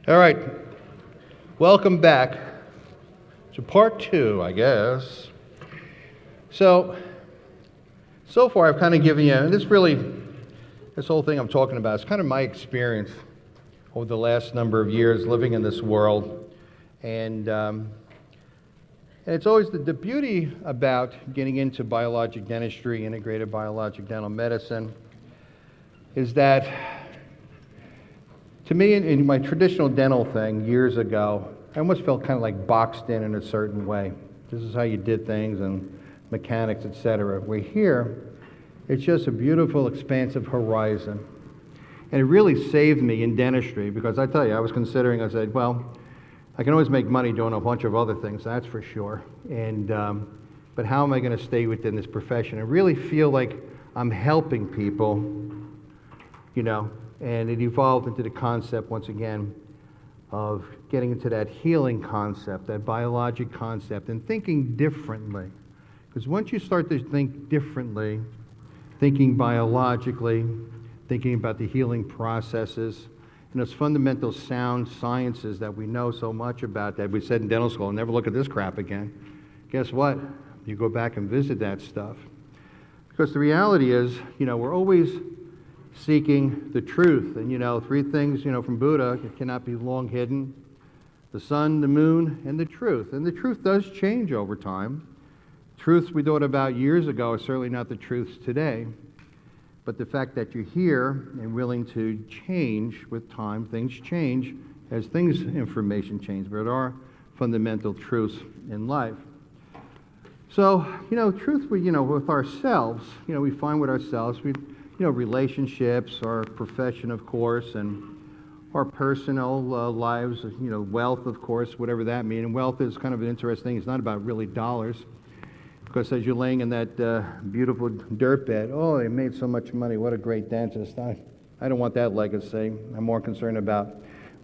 All right, welcome back to part 2, I guess. So far I've kind of given you, and this whole thing I'm talking about is kind of my experience over the last number of years living in this world. And it's always the beauty about getting into biologic dentistry, integrated biologic dental medicine, is that to me, in my traditional dental thing years ago, I almost felt kind of like boxed in a certain way. This is how you did things and mechanics, etc. Where here, it's just a beautiful, expansive horizon. And it really saved me in dentistry because I tell you, I was considering, I said, well, I can always make money doing a bunch of other things, that's for sure. And but how am I going to stay within this profession? I really feel like I'm helping people, you know, and it evolved into the concept, once again, of getting into that healing concept, that biologic concept, and thinking differently. Because once you start to think differently, thinking biologically, thinking about the healing processes, and those fundamental sound sciences that we know so much about, that we said in dental school, never look at this crap again. Guess what? You go back and visit that stuff. Because the reality is, you know, we're always seeking the truth. And, you know, 3 things, you know, from Buddha, it cannot be long hidden: the sun, the moon, and the truth. And the truth does change over time. Truths we thought about years ago are certainly not the truths today. But the fact that you're here and willing to change with time, things change as information change. But there are fundamental truths in life. So, you know, truth, you know, with ourselves, you know, we find with ourselves, you know, relationships, our profession, of course, and our personal lives, you know, wealth, of course, whatever that means. And wealth is kind of an interesting thing. It's not about really dollars. Because as you're laying in that beautiful dirt bed, oh, they made so much money, what a great dentist. I don't want that legacy. I'm more concerned about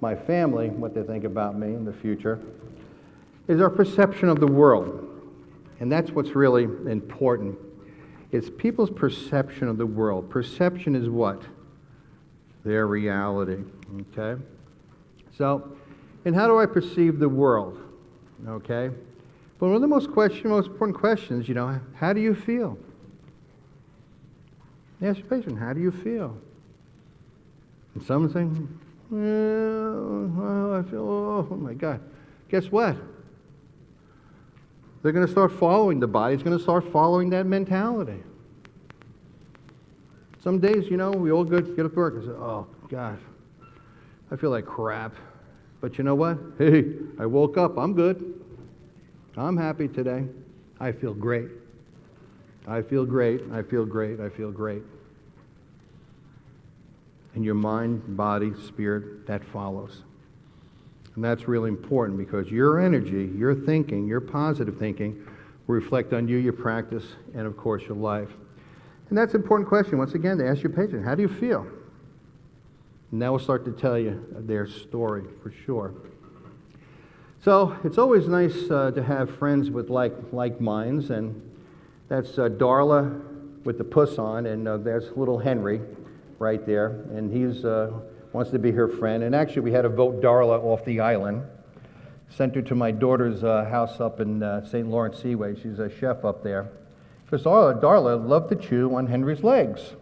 my family, what they think about me in the future, is our perception of the world. And that's what's really important. It's people's perception of the world. Perception is what? Their reality, okay? So, and how do I perceive the world, okay? But one of the most important questions, you know, how do you feel? Ask your patient, how do you feel? And someone saying, well, I feel, oh my God. Guess what? They're going to start following the body. It's going to start following that mentality. Some days, you know, we all get up to work and say, oh, gosh, I feel like crap. But you know what? Hey, I woke up. I'm good. I'm happy today. I feel great. I feel great. I feel great. I feel great. And your mind, body, spirit, that follows. And that's really important because your energy, your thinking, your positive thinking will reflect on you, your practice, and of course your life. And that's an important question, once again, to ask your patient, how do you feel? And that will start to tell you their story for sure. So it's always nice to have friends with like minds, and that's Darla with the puss on, and there's little Henry right there, and he's wants to be her friend. And actually, we had to vote Darla off the island. Sent her to my daughter's house up in St. Lawrence Seaway. She's a chef up there. Because Darla loved to chew on Henry's legs.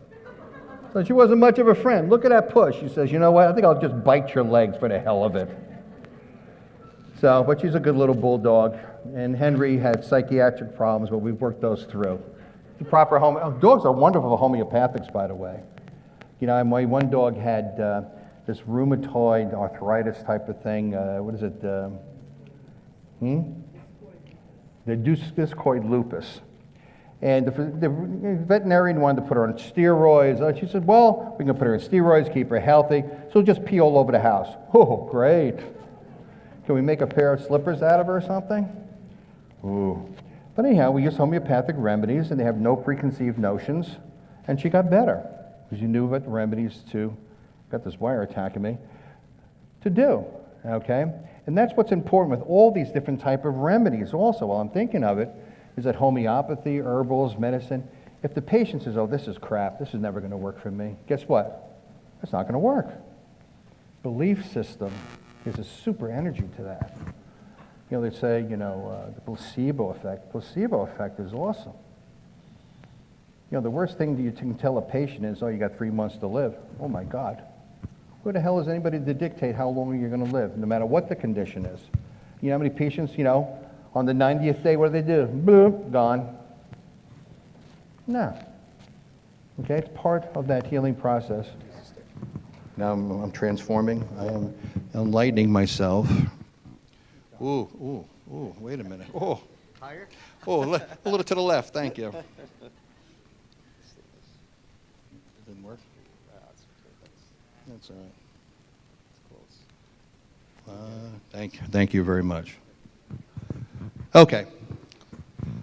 So she wasn't much of a friend. Look at that push. She says, you know what, I think I'll just bite your legs for the hell of it. So, but she's a good little bulldog. And Henry had psychiatric problems, but we've worked those through. The proper dogs are wonderful homeopathics, by the way. You know, my one dog had this rheumatoid arthritis type of thing. What is it? The discoid lupus. And the veterinarian wanted to put her on steroids. She said, well, we can put her on steroids, keep her healthy, so we'll just pee all over the house. Oh, great. Can we make a pair of slippers out of her or something? Ooh. But anyhow, we use homeopathic remedies, and they have no preconceived notions, and she got better. Because you knew what remedies to, got this wire attacking me, to do, okay? And that's what's important with all these different type of remedies also, while I'm thinking of it, is that homeopathy, herbals, medicine, if the patient says, oh, this is crap, this is never going to work for me, guess what? It's not going to work. Belief system There's a super energy to that. You know, they say, the placebo effect. Placebo effect is awesome. You know, the worst thing that you can tell a patient is, oh, you got 3 months to live. Oh my God. Who the hell is anybody to dictate how long you're going to live, no matter what the condition is? You know how many patients, on the 90th day, what do? Boom, gone. No. Okay, it's part of that healing process. Now I'm transforming. I am enlightening myself. Ooh, wait a minute. Oh. Higher? Oh, a little to the left, thank you. Didn't work? That's all right. Thank you very much. Okay.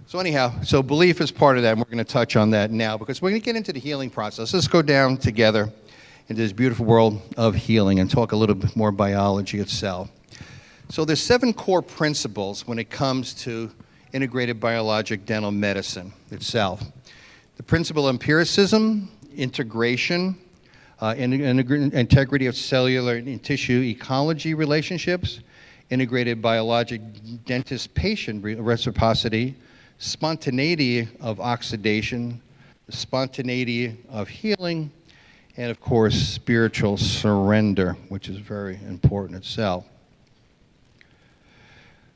So anyhow, so belief is part of that, and we're going to touch on that now because we're going to get into the healing process. Let's go down together into this beautiful world of healing and talk a little bit more biology itself. So there's 7 core principles when it comes to integrated biologic dental medicine itself. The principle of empiricism, integration, integrity of cellular and tissue ecology relationships, integrated biologic dentist-patient reciprocity, spontaneity of oxidation, the spontaneity of healing, and of course, spiritual surrender, which is very important itself.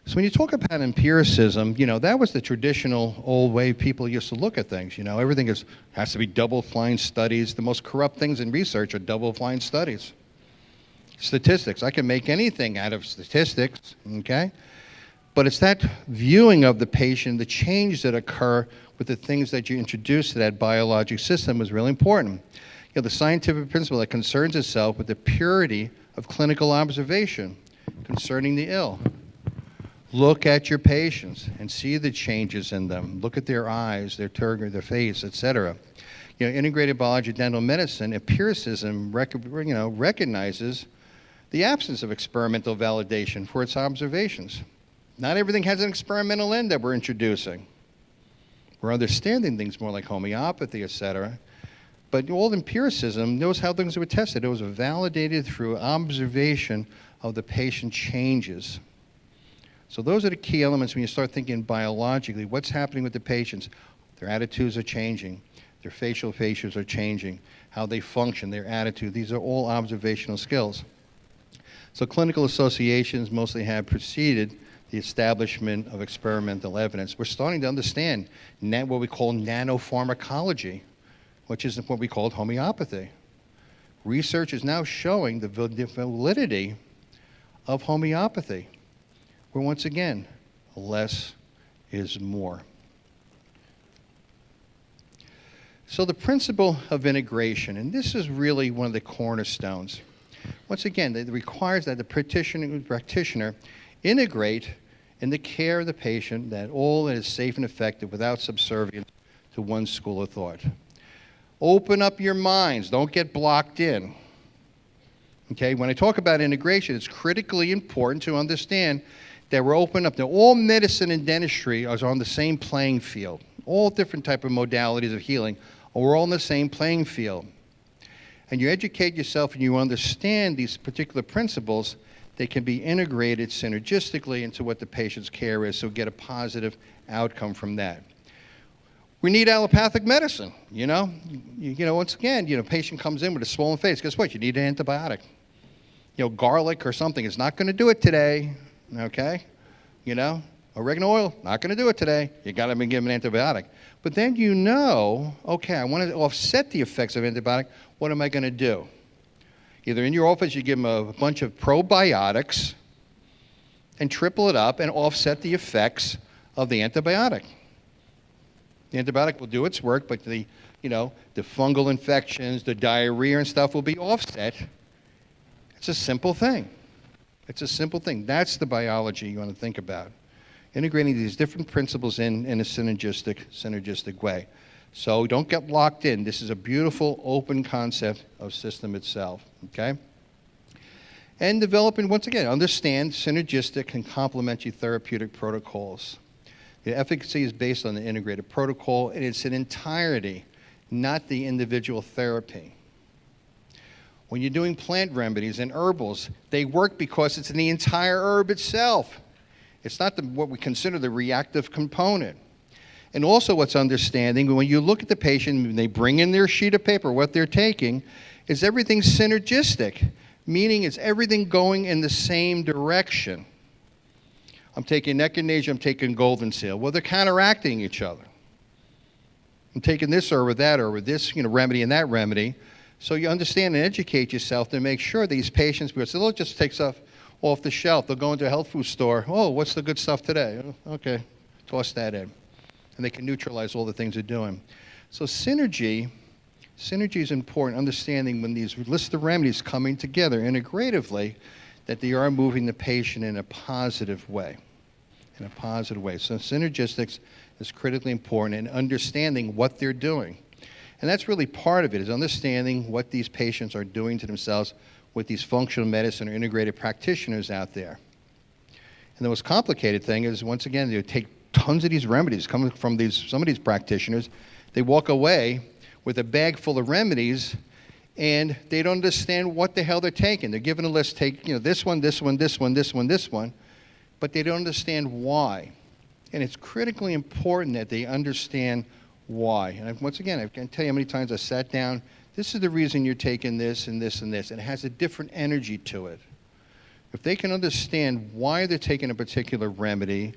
So when you talk about empiricism, that was the traditional old way people used to look at things. Everything has to be double-blind studies. The most corrupt things in research are double-blind studies. Statistics. I can make anything out of statistics, okay? But it's that viewing of the patient, the change that occur with the things that you introduce to that biologic system is really important. The scientific principle that concerns itself with the purity of clinical observation concerning the ill. Look at your patients and see the changes in them. Look at their eyes, their turgor, their face, etc. Integrated biologic dental medicine, empiricism, recognizes the absence of experimental validation for its observations. Not everything has an experimental end that we're introducing. We're understanding things more like homeopathy, etc. But all empiricism knows how things were tested. It was validated through observation of the patient changes. So those are the key elements when you start thinking biologically. What's happening with the patients? Their attitudes are changing. Their facial features are changing. How they function, their attitude. These are all observational skills. So clinical associations mostly have preceded the establishment of experimental evidence. We're starting to understand what we call nanopharmacology, which is what we call homeopathy. Research is now showing the validity of homeopathy, where once again, less is more. So the principle of integration, and this is really one of the cornerstones. Once again, it requires that the practitioner integrate in the care of the patient that all is safe and effective without subservience to one school of thought. Open up your minds. Don't get blocked in. Okay, when I talk about integration, it's critically important to understand that we're open up to all medicine and dentistry are on the same playing field. All different type of modalities of healing are all on the same playing field. And you educate yourself and you understand these particular principles, they can be integrated synergistically into what the patient's care is, so get a positive outcome from that. We need allopathic medicine, once again, patient comes in with a swollen face. Guess what? You need an antibiotic. Garlic or something is not going to do it today, okay? Oregano oil, not going to do it today. You got to be given an antibiotic. But then okay, I want to offset the effects of antibiotic. What am I going to do? Either in your office, you give them a bunch of probiotics and triple it up and offset the effects of the antibiotic. The antibiotic will do its work, but the fungal infections, the diarrhea and stuff will be offset. It's a simple thing. It's a simple thing. That's the biology you want to think about. Integrating these different principles in a synergistic way. So don't get locked in. This is a beautiful, open concept of system itself, okay? And developing, once again, understand synergistic and complementary therapeutic protocols. The efficacy is based on the integrated protocol, and it's an entirety, not the individual therapy. When you're doing plant remedies and herbals, they work because it's in the entire herb itself. It's not what we consider the reactive component. And also what's understanding, when you look at the patient and they bring in their sheet of paper, what they're taking, is everything synergistic, meaning it's everything going in the same direction. I'm taking echinacea, I'm taking golden seal. Well, they're counteracting each other. I'm taking this herb or that herb or this remedy and that remedy. So you understand and educate yourself to make sure these patients, because they'll just take stuff off the shelf. They'll go into a health food store. Oh, what's the good stuff today? Okay, toss that in. And they can neutralize all the things they're doing. So synergy is important, understanding when these list of remedies coming together integratively, that they are moving the patient in a positive way. So synergistics is critically important in understanding what they're doing. And that's really part of it, is understanding what these patients are doing to themselves with these functional medicine or integrated practitioners out there. And the most complicated thing is, once again, they take tons of these remedies coming from some of these practitioners. They walk away with a bag full of remedies, and they don't understand what the hell they're taking. They're given a list, take this one, this one, this one, this one, this one, but they don't understand why. And it's critically important that they understand why. And once again, I can't tell you how many times I sat down, this is the reason you're taking this and this and this, and it has a different energy to it. If they can understand why they're taking a particular remedy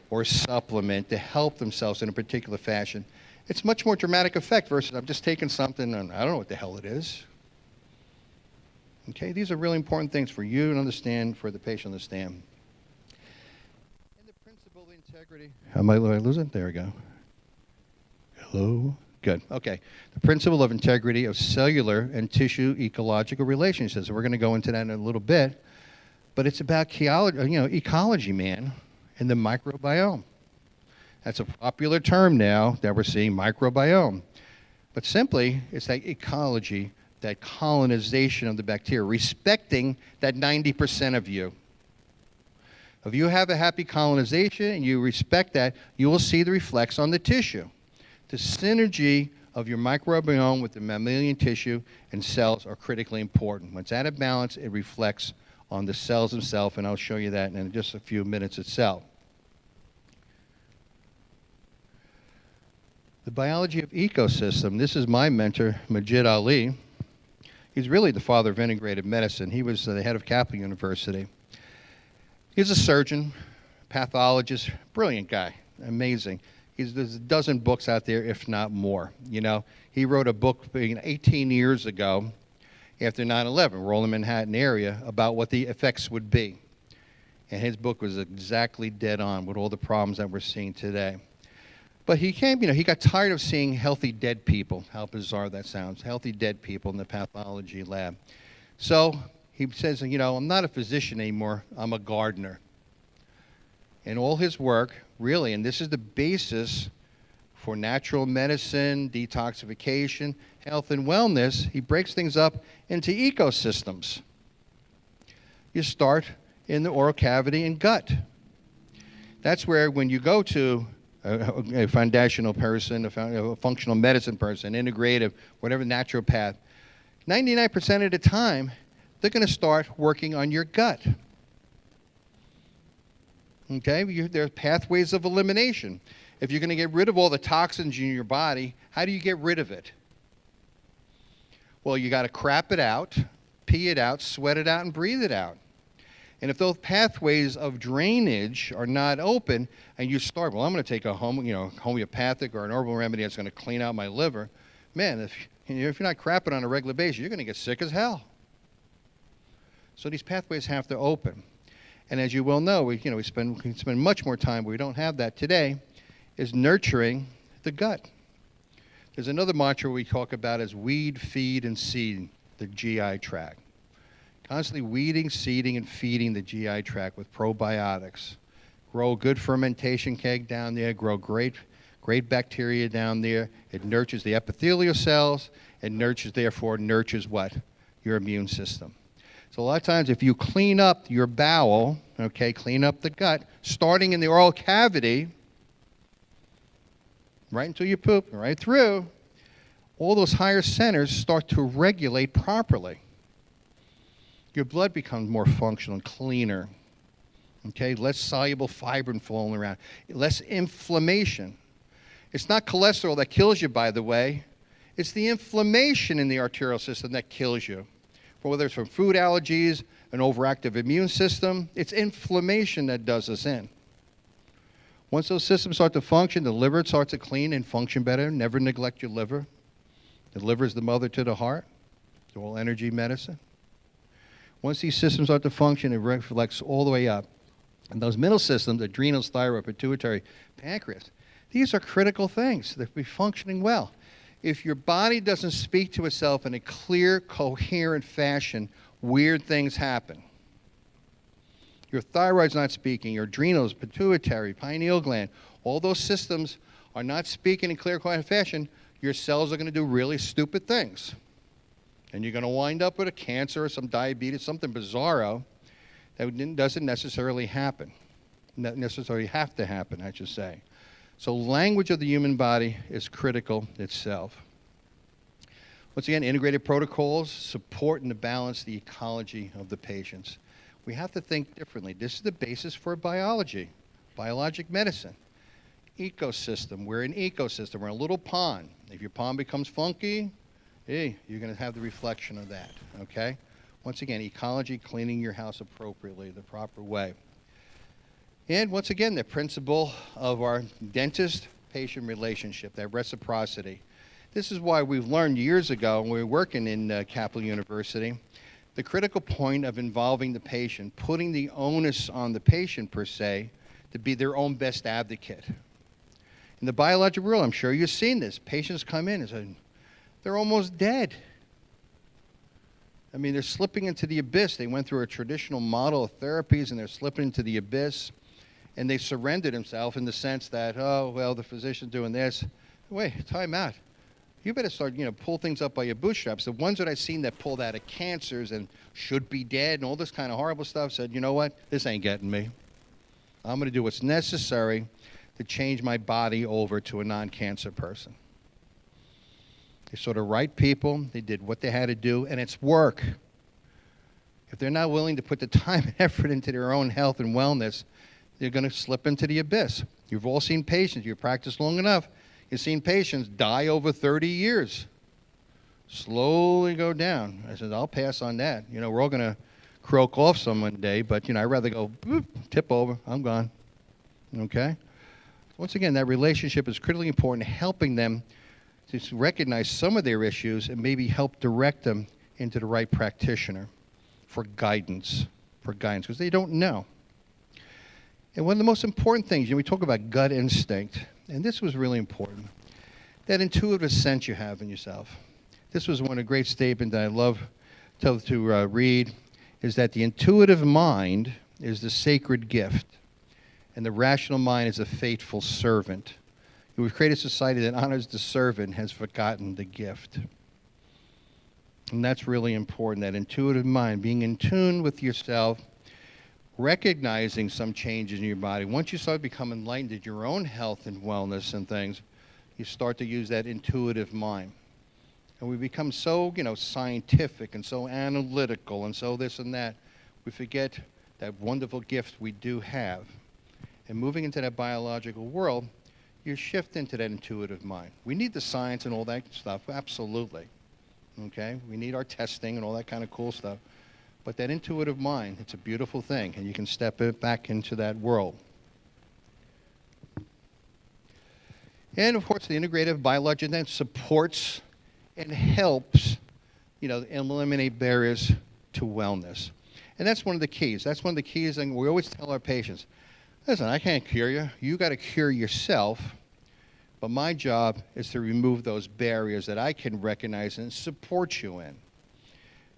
or supplement to help themselves in a particular fashion, it's much more dramatic effect versus I'm just taking something and I don't know what the hell it is. Okay, these are really important things for you to understand, for the patient to understand. And the principle of integrity. Am I losing? There we go. Hello? Good. Okay. The principle of integrity of cellular and tissue ecological relationships. And we're going to go into that in a little bit. But it's about ecology, man, and the microbiome. That's a popular term now that we're seeing, microbiome. But simply, it's that ecology, that colonization of the bacteria, respecting that 90% of you. If you have a happy colonization and you respect that, you will see the reflex on the tissue. The synergy of your microbiome with the mammalian tissue and cells are critically important. When it's out of balance, it reflects on the cells themselves, and I'll show you that in just a few minutes itself. The biology of ecosystem. This is my mentor, Majid Ali. He's really the father of integrative medicine. He was the head of Capital University. He's a surgeon, pathologist, brilliant guy, amazing. There's a dozen books out there, if not more. He wrote a book 18 years ago after 9/11, rural Manhattan area, about what the effects would be. And his book was exactly dead on with all the problems that we're seeing today. But he got tired of seeing healthy dead people. How bizarre that sounds. Healthy dead people in the pathology lab. So he says, I'm not a physician anymore, I'm a gardener. And all his work, really, and this is the basis for natural medicine, detoxification, health and wellness, he breaks things up into ecosystems. You start in the oral cavity and gut. That's where when you go to a foundational person, a functional medicine person, integrative, whatever naturopath, 99% of the time, they're going to start working on your gut. Okay, there are pathways of elimination. If you're going to get rid of all the toxins in your body, how do you get rid of it? Well, you got to crap it out, pee it out, sweat it out, and breathe it out. And if those pathways of drainage are not open, and you start, I'm going to take a homeopathic or an herbal remedy that's going to clean out my liver, man, if you're not crapping on a regular basis, you're going to get sick as hell. So these pathways have to open. And as you well know, we spend much more time, but we don't have that today, is nurturing the gut. There's another mantra we talk about as weed, feed, and seed the GI tract. Constantly weeding, seeding, and feeding the GI tract with probiotics. Grow a good fermentation keg down there, grow great bacteria down there. It nurtures the epithelial cells. It therefore nurtures what? Your immune system. So a lot of times if you clean up your bowel, clean up the gut, starting in the oral cavity, right until you poop, right through, all those higher centers start to regulate properly. your blood becomes more functional and cleaner. Okay, less soluble fibrin falling around, less inflammation. It's not cholesterol that kills you, by the way. It's the inflammation in the arterial system that kills you. Whether it's from food allergies, an overactive immune system, it's inflammation that does us in. Once those systems start to function, the liver starts to clean and function better. Never neglect your liver. The liver is the mother to the heart. It's all energy medicine. Once these systems start to function, it reflects all the way up. And those middle systems, adrenals, thyroid, pituitary, pancreas, these are critical things that be functioning well. If your body doesn't speak to itself in a clear, coherent fashion, weird things happen. Your thyroid's not speaking, your adrenals, pituitary, pineal gland, all those systems are not speaking in clear, coherent fashion, your cells are going to do really stupid things. And you're going to wind up with a cancer or some diabetes, something bizarro that doesn't necessarily happen. Not necessarily have to happen, I should say. So language of the human body is critical itself. Once again, integrated protocols support and balance the ecology of the patients. We have to think differently. This is the basis for biology, biologic medicine. Ecosystem, we're an ecosystem, we're a little pond. If your pond becomes funky, hey, you're going to have the reflection of that, okay? Once again, ecology, cleaning your house appropriately, the proper way. And once again, the principle of our dentist-patient relationship, that reciprocity. This is why we've learned years ago when we were working in Capital University, the critical point of involving the patient, putting the onus on the patient per se to be their own best advocate. In the biologic world, I'm sure you've seen this. Patients come in and say, they're almost dead. I mean, they're slipping into the abyss. They went through a traditional model of therapies and they're slipping into the abyss. And they surrendered themselves in the sense that, oh, well, the physician's doing this. Wait, time out. You better start, pull things up by your bootstraps. The ones that I've seen that pulled out of cancers and should be dead and all this kind of horrible stuff said, you know what? This ain't getting me. I'm going to do what's necessary to change my body over to a non-cancer person. They saw the right people. They did what they had to do, and it's work. If they're not willing to put the time and effort into their own health and wellness, they're going to slip into the abyss. You've all seen patients. You've practiced long enough. You've seen patients die over 30 years. Slowly go down. I said, I'll pass on that. We're all going to croak off some one day, but, I'd rather go, boop, tip over, I'm gone. Okay? Once again, that relationship is critically important, helping them to recognize some of their issues and maybe help direct them into the right practitioner for guidance, because they don't know. And one of the most important things, we talk about gut instinct, and this was really important, that intuitive sense you have in yourself. This was one of the great statements that I love to read, is that the intuitive mind is the sacred gift, and the rational mind is a faithful servant. We've created a society that honors the servant, has forgotten the gift. And that's really important, that intuitive mind, being in tune with yourself, recognizing some changes in your body. Once you start becoming enlightened in your own health and wellness and things, you start to use that intuitive mind. And we become so, scientific and so analytical and so this and that. We forget that wonderful gift we do have. And moving into that biological world, you shift into that intuitive mind. We need the science and all that stuff, absolutely. Okay? We need our testing and all that kind of cool stuff. But that intuitive mind, it's a beautiful thing, and you can step it back into that world. And, of course, the integrative biologic then supports and helps, eliminate barriers to wellness. And that's one of the keys. That's one of the keys, and we always tell our patients, listen, I can't cure you. You got to cure yourself. But my job is to remove those barriers that I can recognize and support you in.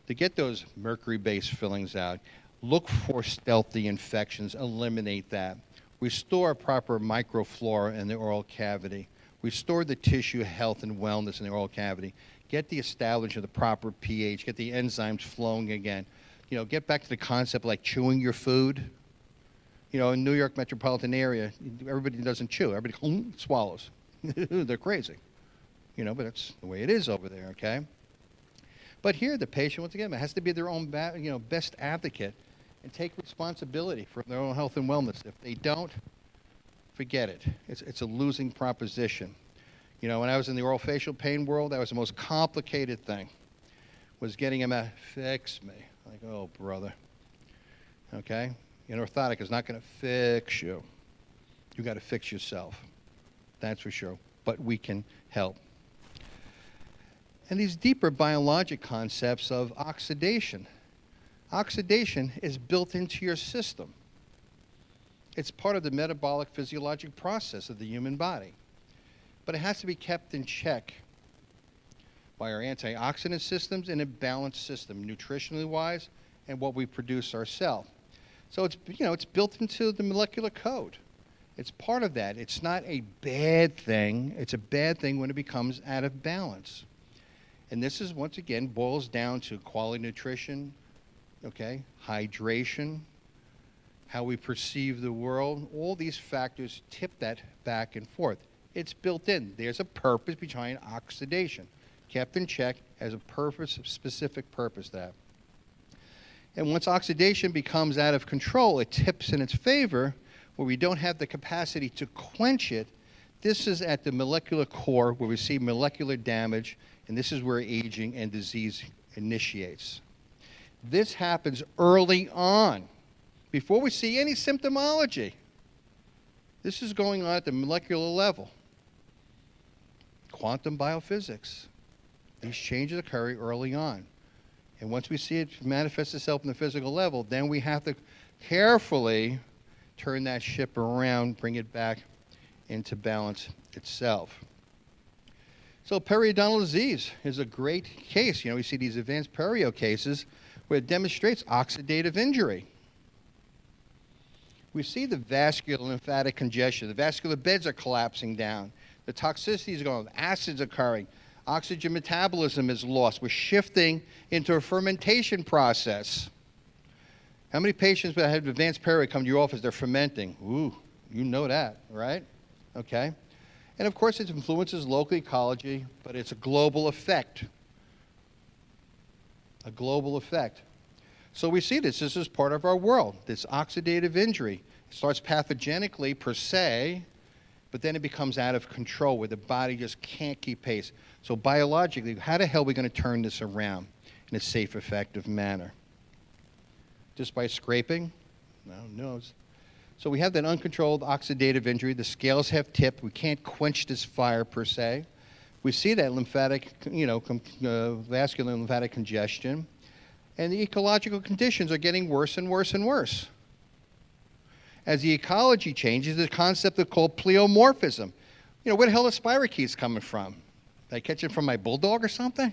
To get those mercury-based fillings out, look for stealthy infections, eliminate that. Restore proper microflora in the oral cavity. Restore the tissue health and wellness in the oral cavity. Get the establishment of the proper pH. Get the enzymes flowing again. Get back to the concept like chewing your food. In New York metropolitan area, everybody doesn't chew. Everybody swallows. They're crazy. But that's the way it is over there, okay? But here, the patient, once again, has to be their own best advocate and take responsibility for their own health and wellness. If they don't, forget it. It's a losing proposition. You know, when I was in the oral facial pain world, that was the most complicated thing, was getting him to fix me. Like, oh, brother. Okay? An orthotic is not going to fix you. You got to fix yourself. That's for sure. But we can help. And these deeper biologic concepts of oxidation. Oxidation is built into your system. It's part of the metabolic physiologic process of the human body. But it has to be kept in check by our antioxidant systems in a balanced system, nutritionally wise, and what we produce ourselves. So it's built into the molecular code. It's part of that. It's not a bad thing. It's a bad thing when it becomes out of balance. And this is, once again, boils down to quality nutrition, okay, hydration, how we perceive the world. All these factors tip that back and forth. It's built in. There's a purpose behind oxidation. Kept in check, has a purpose, a specific purpose to that. And once oxidation becomes out of control, it tips in its favor, where we don't have the capacity to quench it. This is at the molecular core where we see molecular damage, and this is where aging and disease initiates. This happens early on, before we see any symptomology. This is going on at the molecular level. Quantum biophysics. These changes occur early on. And once we see it manifest itself in the physical level, then we have to carefully turn that ship around, bring it back into balance itself. So periodontal disease is a great case. You know, we see these advanced perio cases where it demonstrates oxidative injury. We see the vascular lymphatic congestion. The vascular beds are collapsing down. The toxicity is going, acids occurring. Oxygen metabolism is lost. We're shifting into a fermentation process. How many patients that have advanced perio come to your office, they're fermenting? Ooh, you know that, right? Okay. And of course, it influences local ecology, but it's a global effect. A global effect. So we see this. This is part of our world, this oxidative injury. It starts pathogenically per se, but then it becomes out of control where the body just can't keep pace. So biologically, how the hell are we going to turn this around in a safe, effective manner? Just by scraping? No, no. So we have that uncontrolled oxidative injury. The scales have tipped. We can't quench this fire per se. We see that lymphatic, vascular lymphatic congestion. And the ecological conditions are getting worse and worse and worse. As the ecology changes, the concept of called pleomorphism. You know, where the hell are spirochetes coming from? Did I catch it from my bulldog or something?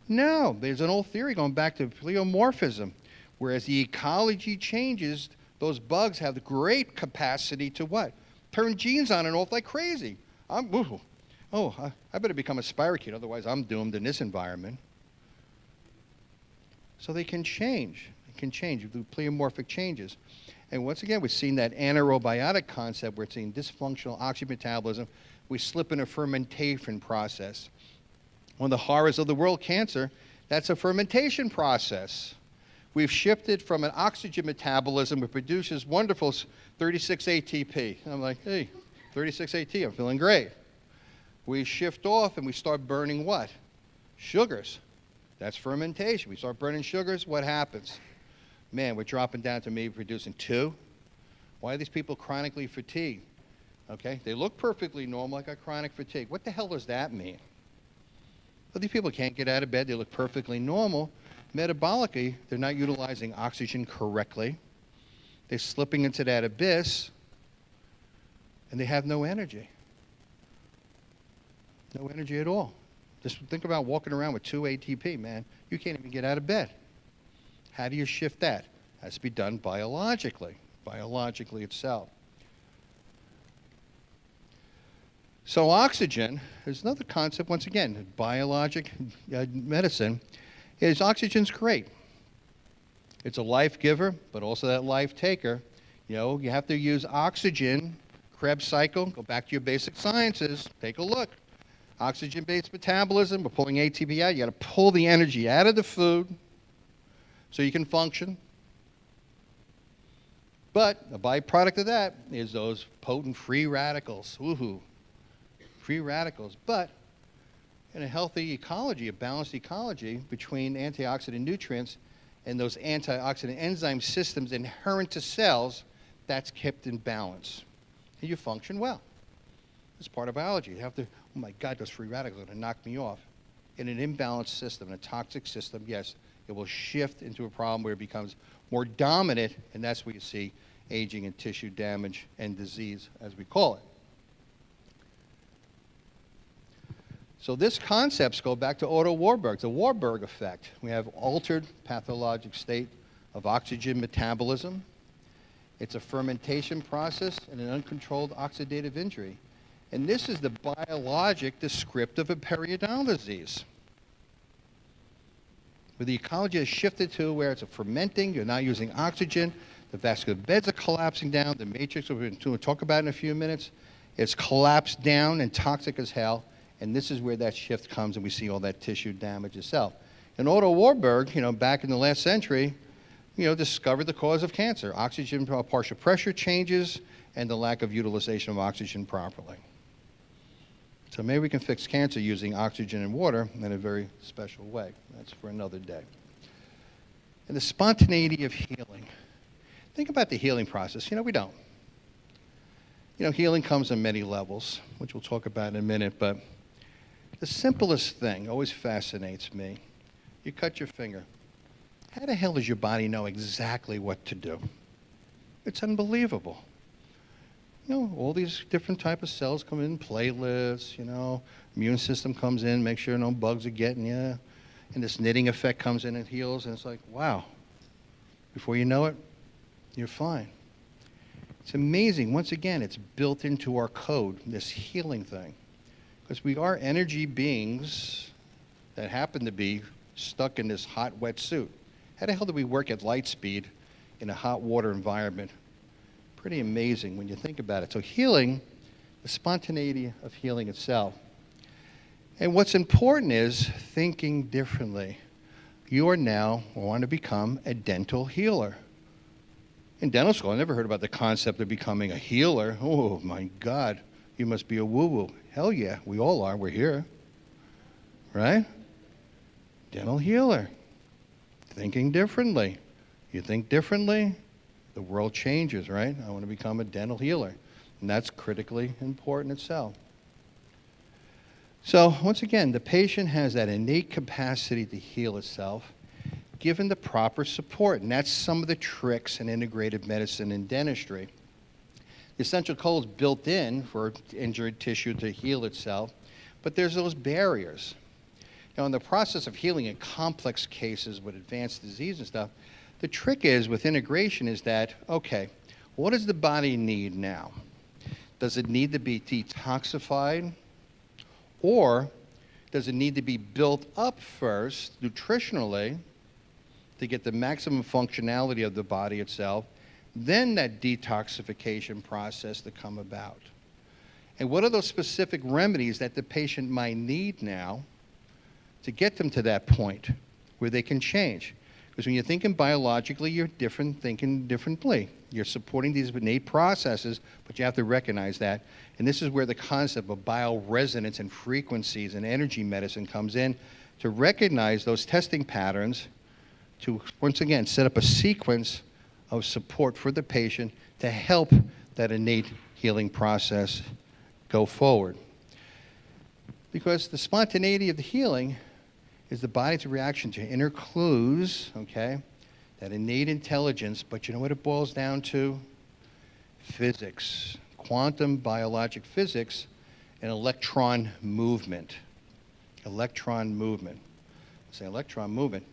No, there's an old theory going back to pleomorphism. Whereas the ecology changes, those bugs have the great capacity to what? Turn genes on and off like crazy. I better become a spirochete, otherwise I'm doomed in this environment. So they can change. They can change through pleomorphic changes. And once again, we've seen that anaerobiotic concept. We're seeing dysfunctional oxygen metabolism. We slip in a fermentation process. One of the horrors of the world, cancer, that's a fermentation process. We've shifted from an oxygen metabolism that produces wonderful 36 ATP. I'm like, hey, 36 AT, I'm feeling great. We shift off and we start burning what? Sugars. That's fermentation. We start burning sugars, what happens? Man, we're dropping down to maybe producing 2. Why are these people chronically fatigued? Okay, they look perfectly normal, like a chronic fatigue. What the hell does that mean? Well, these people can't get out of bed. They look perfectly normal. Metabolically, they're not utilizing oxygen correctly. They're slipping into that abyss, and they have no energy. No energy at all. Just think about walking around with 2 ATP, man. You can't even get out of bed. How do you shift that? It has to be done biologically itself. So oxygen is another concept, once again, biologic medicine, is oxygen's great. It's a life giver, but also that life taker. You know, you have to use oxygen, Krebs cycle, go back to your basic sciences, take a look. Oxygen-based metabolism, we're pulling ATP out. You got to pull the energy out of the food so you can function. But a byproduct of that is those potent free radicals. Woohoo. Free radicals. But in a healthy ecology, a balanced ecology between antioxidant nutrients and those antioxidant enzyme systems inherent to cells, that's kept in balance. And you function well. It's part of biology. You have to, oh my God, those free radicals are going to knock me off. In an imbalanced system, in a toxic system, yes, it will shift into a problem where it becomes more dominant, and that's where you see aging and tissue damage and disease, as we call it. So these concepts go back to Otto Warburg, the Warburg effect. We have altered pathologic state of oxygen metabolism. It's a fermentation process and an uncontrolled oxidative injury. And this is the biologic descriptive of periodontal disease, where the ecology has shifted to where it's a fermenting, you're not using oxygen, the vascular beds are collapsing down, the matrix, we're going to talk about in a few minutes, it's collapsed down and toxic as hell, and this is where that shift comes and we see all that tissue damage itself. And Otto Warburg, back in the last century, discovered the cause of cancer, oxygen partial pressure changes and the lack of utilization of oxygen properly. So maybe we can fix cancer using oxygen and water in a very special way. That's for another day. And the spontaneity of healing. Think about the healing process. We don't. Healing comes on many levels, which we'll talk about in a minute, but the simplest thing always fascinates me. You cut your finger. How the hell does your body know exactly what to do? It's unbelievable. All these different type of cells come in, platelets, immune system comes in, make sure no bugs are getting you. And this knitting effect comes in and heals, and it's like, wow. Before you know it, you're fine. It's amazing. Once again, it's built into our code, this healing thing. Because we are energy beings that happen to be stuck in this hot, wet suit. How the hell do we work at light speed in a hot water environment? Pretty amazing when you think about it. So healing, the spontaneity of healing itself. And what's important is thinking differently. You are now want to become a dental healer. In dental school, I never heard about the concept of becoming a healer. Oh my God, you must be a woo-woo. Hell yeah, we all are, we're here. Right? Dental healer. Thinking differently. You think differently, the world changes, right? I want to become a dental healer. And that's critically important itself. So once again, the patient has that innate capacity to heal itself given the proper support. And that's some of the tricks in integrative medicine and dentistry. The essential code is built in for injured tissue to heal itself, but there's those barriers. Now, in the process of healing in complex cases with advanced disease and stuff, the trick is with integration is that, okay, what does the body need now? Does it need to be detoxified? Or does it need to be built up first nutritionally to get the maximum functionality of the body itself, then that detoxification process to come about? And what are those specific remedies that the patient might need now to get them to that point where they can change? Because when you're thinking biologically, you're thinking differently. You're supporting these innate processes, but you have to recognize that. And this is where the concept of bioresonance and frequencies and energy medicine comes in, to recognize those testing patterns, to once again set up a sequence of support for the patient to help that innate healing process go forward. Because the spontaneity of the healing is the body's reaction to inner clues, okay? That innate intelligence, but you know what it boils down to? Physics, quantum biologic physics, and electron movement. Electron movement. I say electron movement.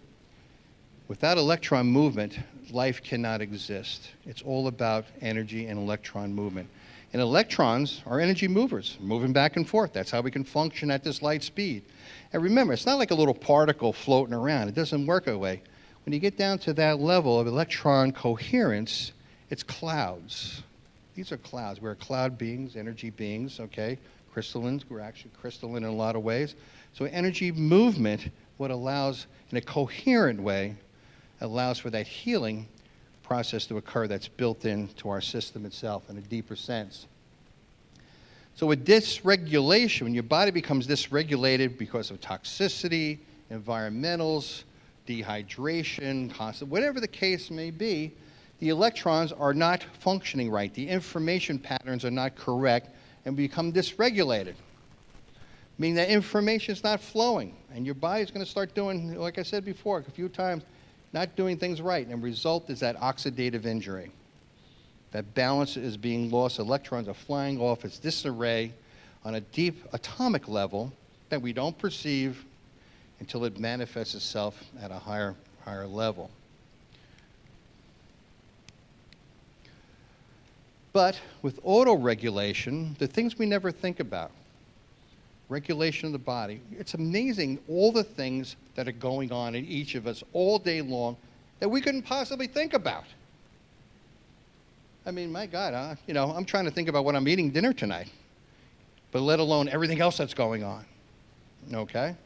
Without electron movement, life cannot exist. It's all about energy and electron movement. And electrons are energy movers, moving back and forth. That's how we can function at this light speed. And remember, it's not like a little particle floating around. It doesn't work that way. When you get down to that level of electron coherence, it's clouds. These are clouds. We're cloud beings, energy beings, okay? Crystallines, we're actually crystalline in a lot of ways. So energy movement, what allows, in a coherent way, allows for that healing process to occur that's built into our system itself in a deeper sense. So with dysregulation, when your body becomes dysregulated because of toxicity, environmentals, dehydration, whatever the case may be, the electrons are not functioning right. The information patterns are not correct and become dysregulated, meaning that information is not flowing. And your body's going to start doing, like I said before a few times, not doing things right. And the result is that oxidative injury. That balance is being lost. Electrons are flying off. It's disarray on a deep atomic level that we don't perceive until it manifests itself at a higher level. But with autoregulation, the things we never think about, regulation of the body, it's amazing all the things that are going on in each of us all day long that we couldn't possibly think about. I mean, my God, I'm trying to think about what I'm eating dinner tonight, but let alone everything else that's going on, okay?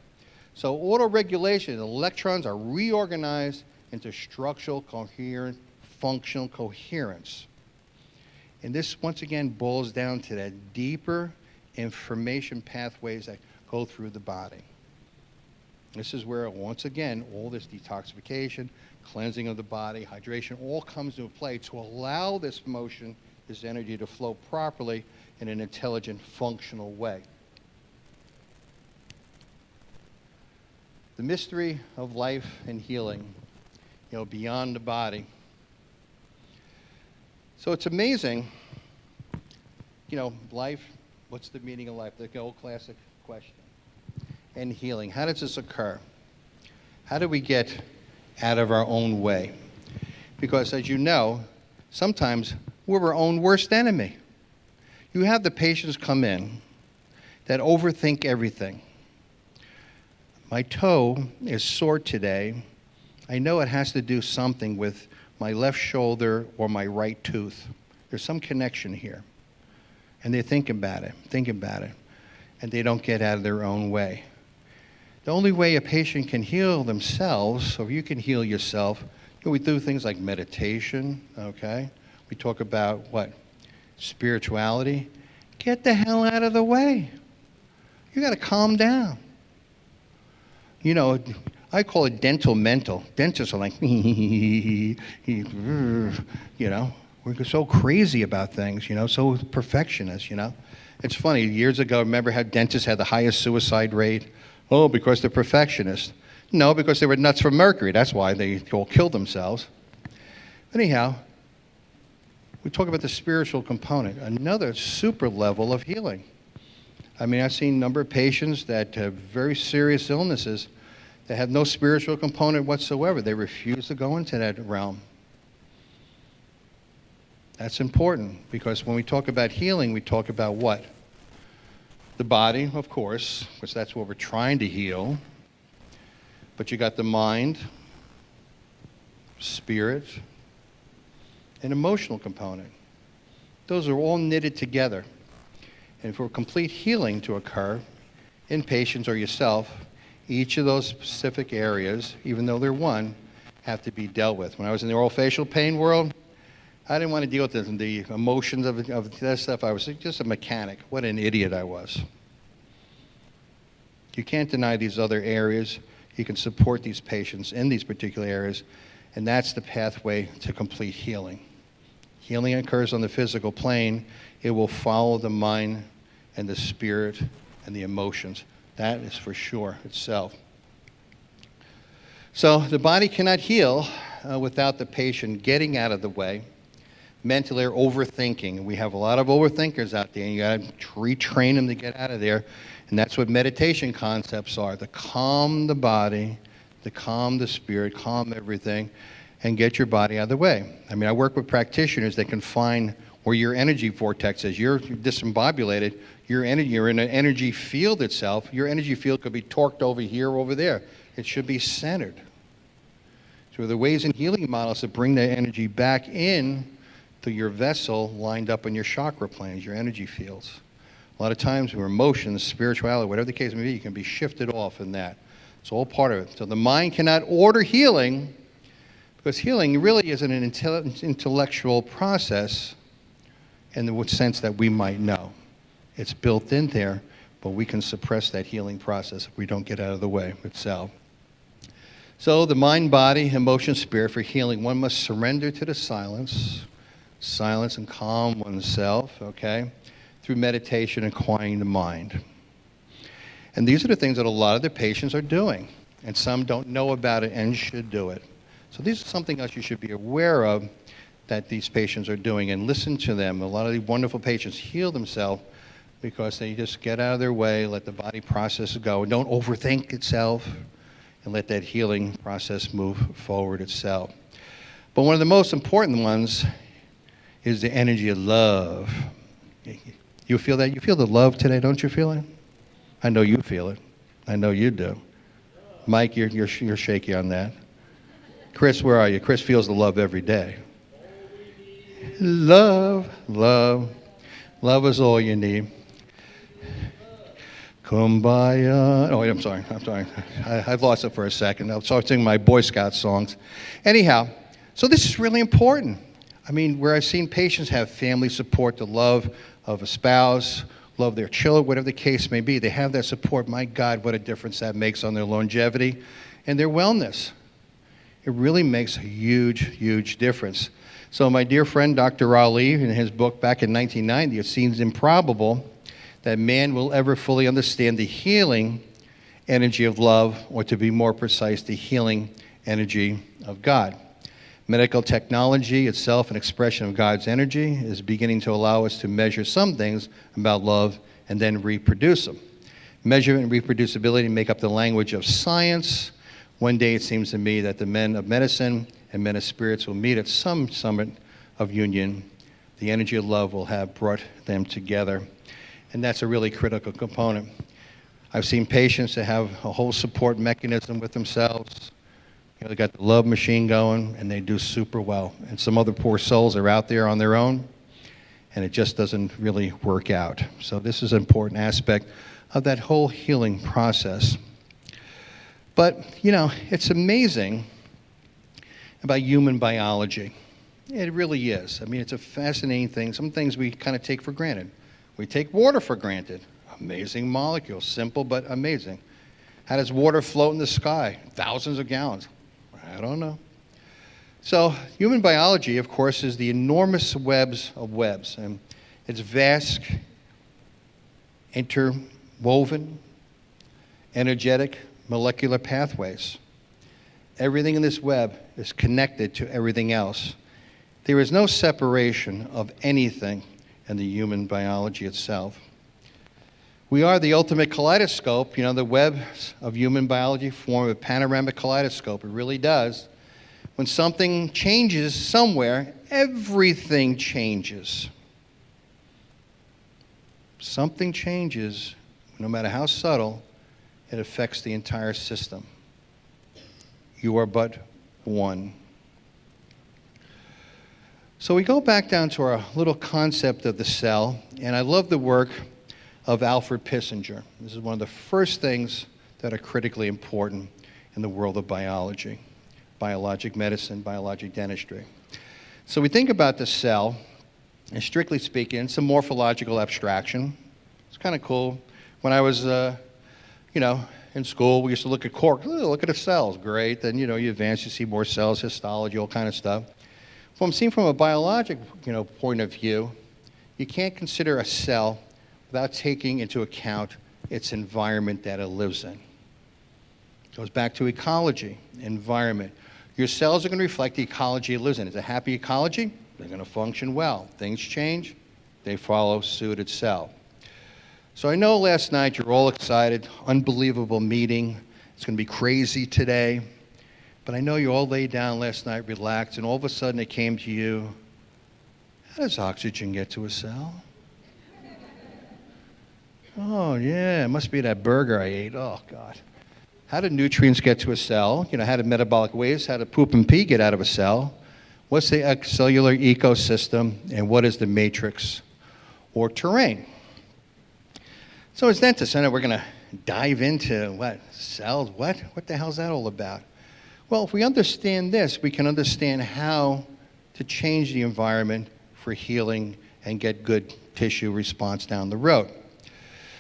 So autoregulation, electrons are reorganized into structural, coherent, functional coherence. And this, once again, boils down to that deeper information pathways that go through the body. This is where, once again, all this detoxification, cleansing of the body, hydration, all comes into play to allow this motion, this energy to flow properly in an intelligent, functional way. The mystery of life and healing, beyond the body. So it's amazing, life, what's the meaning of life? The old classic question. And healing, how does this occur? How do we get out of our own way? Because as you know, sometimes we're our own worst enemy. You have the patients come in that overthink everything. My toe is sore today. I know it has to do something with my left shoulder or my right tooth. There's some connection here. And they think about it, and they don't get out of their own way. The only way a patient can heal themselves, or you can heal yourself, we do things like meditation, okay? We talk about what? Spirituality. Get the hell out of the way. You got to calm down. I call it dental mental. Dentists are like, we're so crazy about things, so perfectionist, It's funny, years ago, remember how dentists had the highest suicide rate? Oh, because they're perfectionists. No, because they were nuts for mercury. That's why they all killed themselves. Anyhow, we talk about the spiritual component, another super level of healing. I mean, I've seen a number of patients that have very serious illnesses that have no spiritual component whatsoever. They refuse to go into that realm. That's important, because when we talk about healing, we talk about what? The body, of course, because that's what we're trying to heal. But you got the mind, spirit, and emotional component. Those are all knitted together. And for complete healing to occur in patients or yourself, each of those specific areas, even though they're one, have to be dealt with. When I was in the oral facial pain world, I didn't want to deal with the emotions of that stuff. I was just a mechanic. What an idiot I was. You can't deny these other areas. You can support these patients in these particular areas, and that's the pathway to complete healing. Healing occurs on the physical plane. It will follow the mind and the spirit and the emotions. That is for sure itself. So the body cannot heal without the patient getting out of the way, mentally or overthinking. We have a lot of overthinkers out there, and you got to retrain them to get out of there. And that's what meditation concepts are, to calm the body, to calm the spirit, calm everything, and get your body out of the way. I mean, I work with practitioners that can find where your energy vortex is. You're disembobulated, you're in an energy field itself. Your energy field could be torqued over here or over there. It should be centered. So the ways and healing models to bring that energy back in to your vessel lined up on your chakra planes, your energy fields. A lot of times your emotions, spirituality, whatever the case may be, you can be shifted off in that. It's all part of it. So the mind cannot order healing, because healing really isn't an intellectual process in the sense that we might know. It's built in there, but we can suppress that healing process if we don't get out of the way itself. So the mind, body, emotion, spirit, for healing, one must surrender to the silence and calm oneself, okay, through meditation and quieting the mind. And these are the things that a lot of the patients are doing, and some don't know about it and should do it. So these are something else you should be aware of that these patients are doing, and listen to them. A lot of these wonderful patients heal themselves because they just get out of their way, let the body process go, don't overthink itself, and let that healing process move forward itself. But one of the most important ones is the energy of love. You feel that? You feel the love today, don't you feel it? I know you feel it. I know you do. Mike, you're shaky on that. Chris, where are you? Chris feels the love every day. Love, love, love is all you need. Kumbaya. Oh, wait, I'm sorry. I lost it for a second. I'll start singing my Boy Scout songs. Anyhow, so this is really important. I mean, where I've seen patients have family support, the love of a spouse, love their children, whatever the case may be, they have that support. My God, what a difference that makes on their longevity and their wellness. It really makes a huge, huge difference. So my dear friend, Dr. Ali, in his book back in 1990, it seems improbable that man will ever fully understand the healing energy of love, or to be more precise, the healing energy of God. Medical technology itself, an expression of God's energy, is beginning to allow us to measure some things about love and then reproduce them. Measurement and reproducibility make up the language of science. One day it seems to me that the men of medicine and men of spirits will meet at some summit of union. The energy of love will have brought them together. And that's a really critical component. I've seen patients that have a whole support mechanism with themselves. You know, they got the love machine going, and they do super well. And some other poor souls are out there on their own, and it just doesn't really work out. So this is an important aspect of that whole healing process. But, you know, it's amazing about human biology. It really is. I mean, it's a fascinating thing. Some things we kind of take for granted. We take water for granted. Amazing molecule, simple but amazing. How does water float in the sky? Thousands of gallons. I don't know. So human biology, of course, is the enormous webs of webs. And it's vast, interwoven, energetic, molecular pathways. Everything in this web is connected to everything else. There is no separation of anything in the human biology itself. We are the ultimate kaleidoscope. You know, the webs of human biology form a panoramic kaleidoscope. It really does. When something changes somewhere, everything changes. Something changes, no matter how subtle, it affects the entire system. You are but one. So we go back down to our little concept of the cell, and I love the work of Alfred Pissinger. This is one of the first things that are critically important in the world of biology, biologic medicine, biologic dentistry. So we think about the cell, and strictly speaking, it's a morphological abstraction. It's kind of cool. When I was, in school, we used to look at cork. Look at the cells, great. Then, you advance, you see more cells, histology, all kind of stuff. From seen from a biologic, point of view, you can't consider a cell without taking into account its environment that it lives in. It goes back to ecology, environment. Your cells are going to reflect the ecology it lives in. It's a happy ecology, they're going to function well. Things change, they follow suit itself. So I know last night you're all excited, unbelievable meeting. It's going to be crazy today. But I know you all laid down last night, relaxed, and all of a sudden it came to you, how does oxygen get to a cell? Oh, yeah, it must be that burger I ate. Oh, God. How do nutrients get to a cell? How do metabolic waste, how do poop and pee get out of a cell? What's the cellular ecosystem, and what is the matrix or terrain? So as dentists, I know we're going to dive into what? Cells? What? What the hell's that all about? Well, if we understand this, we can understand how to change the environment for healing and get good tissue response down the road.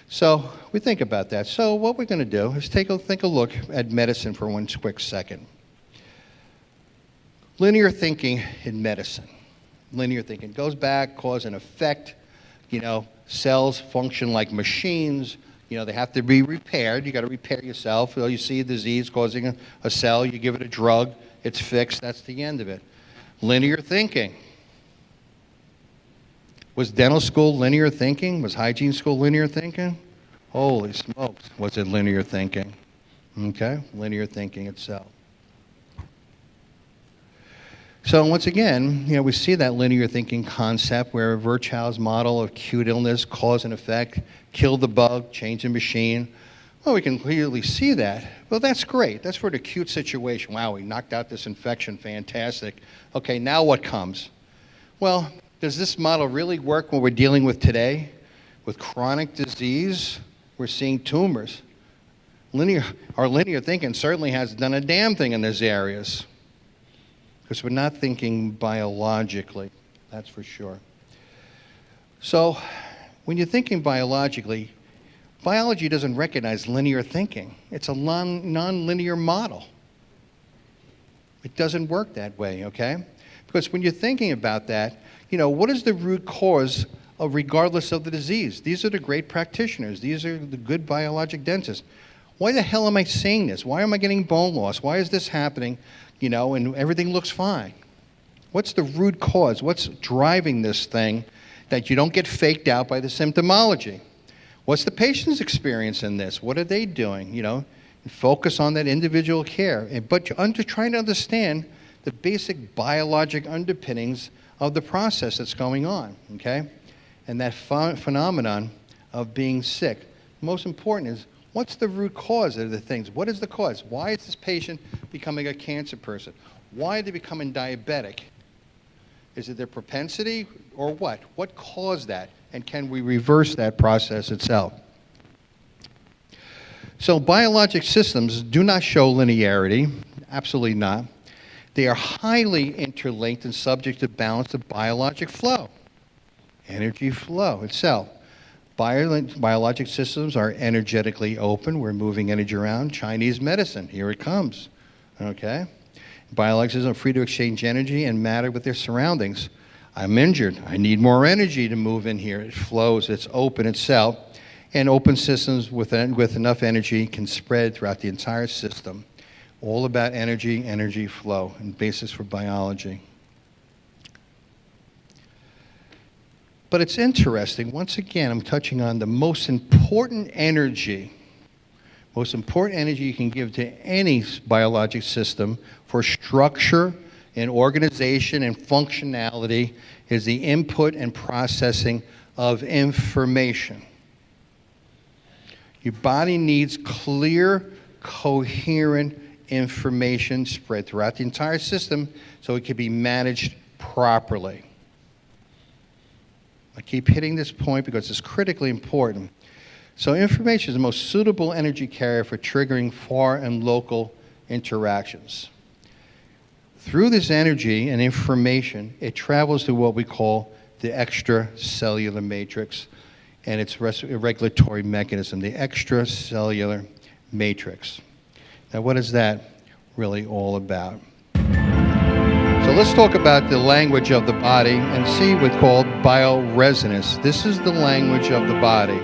So we think about that. So what we're going to do is think a look at medicine for one quick second. Linear thinking in medicine. Linear thinking goes back, cause and effect. You know, cells function like machines. You know, they have to be repaired. You got to repair yourself. You see a disease causing a cell, you give it a drug, it's fixed, that's the end of it. Linear thinking. Was dental school linear thinking? Was hygiene school linear thinking? Holy smokes, was it linear thinking? Okay, linear thinking itself. So once again, you know, we see that linear thinking concept where Virchow's model of acute illness, cause and effect, kill the bug, change the machine. Well, we can clearly see that. Well, that's great. That's for an acute situation. Wow, we knocked out this infection. Fantastic. Okay, now what comes? Well, does this model really work when we're dealing with today? With chronic disease, we're seeing tumors. Our linear thinking certainly hasn't done a damn thing in those areas, because we're not thinking biologically, that's for sure. So when you're thinking biologically, biology doesn't recognize linear thinking. It's a non-linear model. It doesn't work that way, okay? Because when you're thinking about that, you know, what is the root cause of regardless of the disease? These are the great practitioners. These are the good biologic dentists. Why the hell am I seeing this? Why am I getting bone loss? Why is this happening? You know, and everything looks fine. What's the root cause? What's driving this thing that you don't get faked out by the symptomology? What's the patient's experience in this? What are they doing? You know, focus on that individual care. But you're trying to understand the basic biologic underpinnings of the process that's going on, okay? And that phenomenon of being sick. Most important is, what's the root cause of the things? What is the cause? Why is this patient becoming a cancer person? Why are they becoming diabetic? Is it their propensity or what? What caused that? And can we reverse that process itself? So biologic systems do not show linearity, absolutely not. They are highly interlinked and subject to balance of biologic flow, energy flow itself. Biologic systems are energetically open. We're moving energy around. Chinese medicine, here it comes, okay? Biologic systems are free to exchange energy and matter with their surroundings. I'm injured. I need more energy to move in here. It flows. It's open itself. And open systems with enough energy can spread throughout the entire system. All about energy, energy flow, and basis for biology. But it's interesting, once again, I'm touching on the most important energy you can give to any biologic system for structure and organization and functionality is the input and processing of information. Your body needs clear, coherent information spread throughout the entire system so it can be managed properly. I keep hitting this point because it's critically important. So information is the most suitable energy carrier for triggering far and local interactions. Through this energy and information, it travels to what we call the extracellular matrix and its regulatory mechanism, the extracellular matrix. Now, what is that really all about? So let's talk about the language of the body and see what's called bioresonance. This is the language of the body.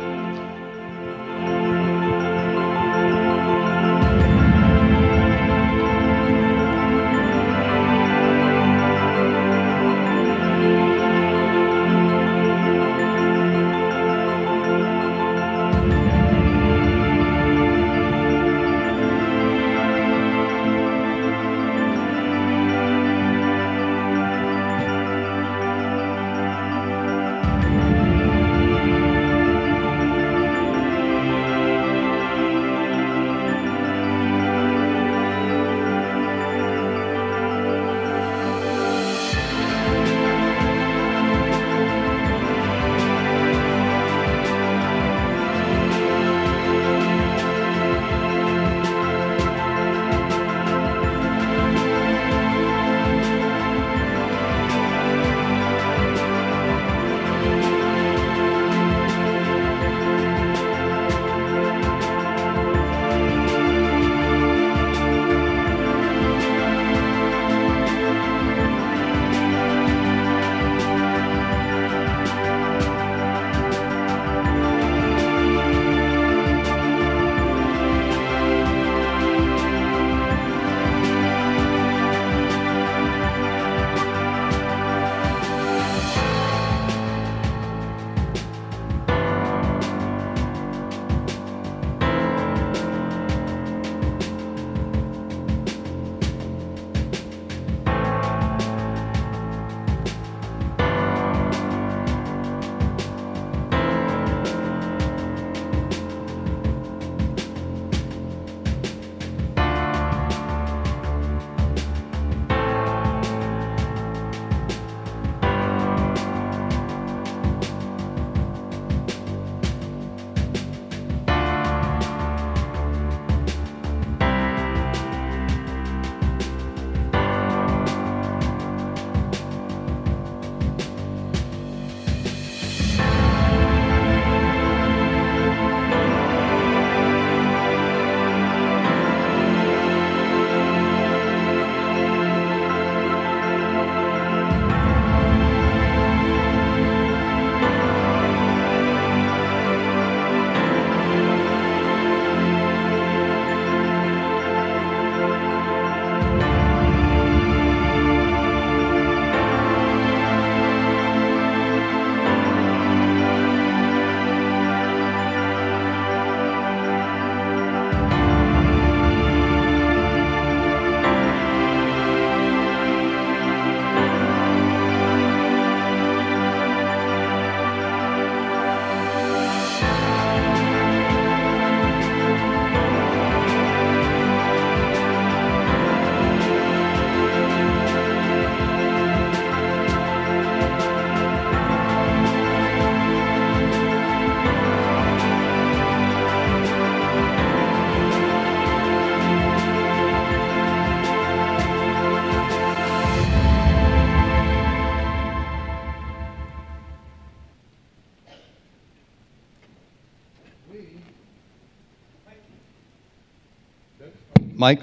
Mike,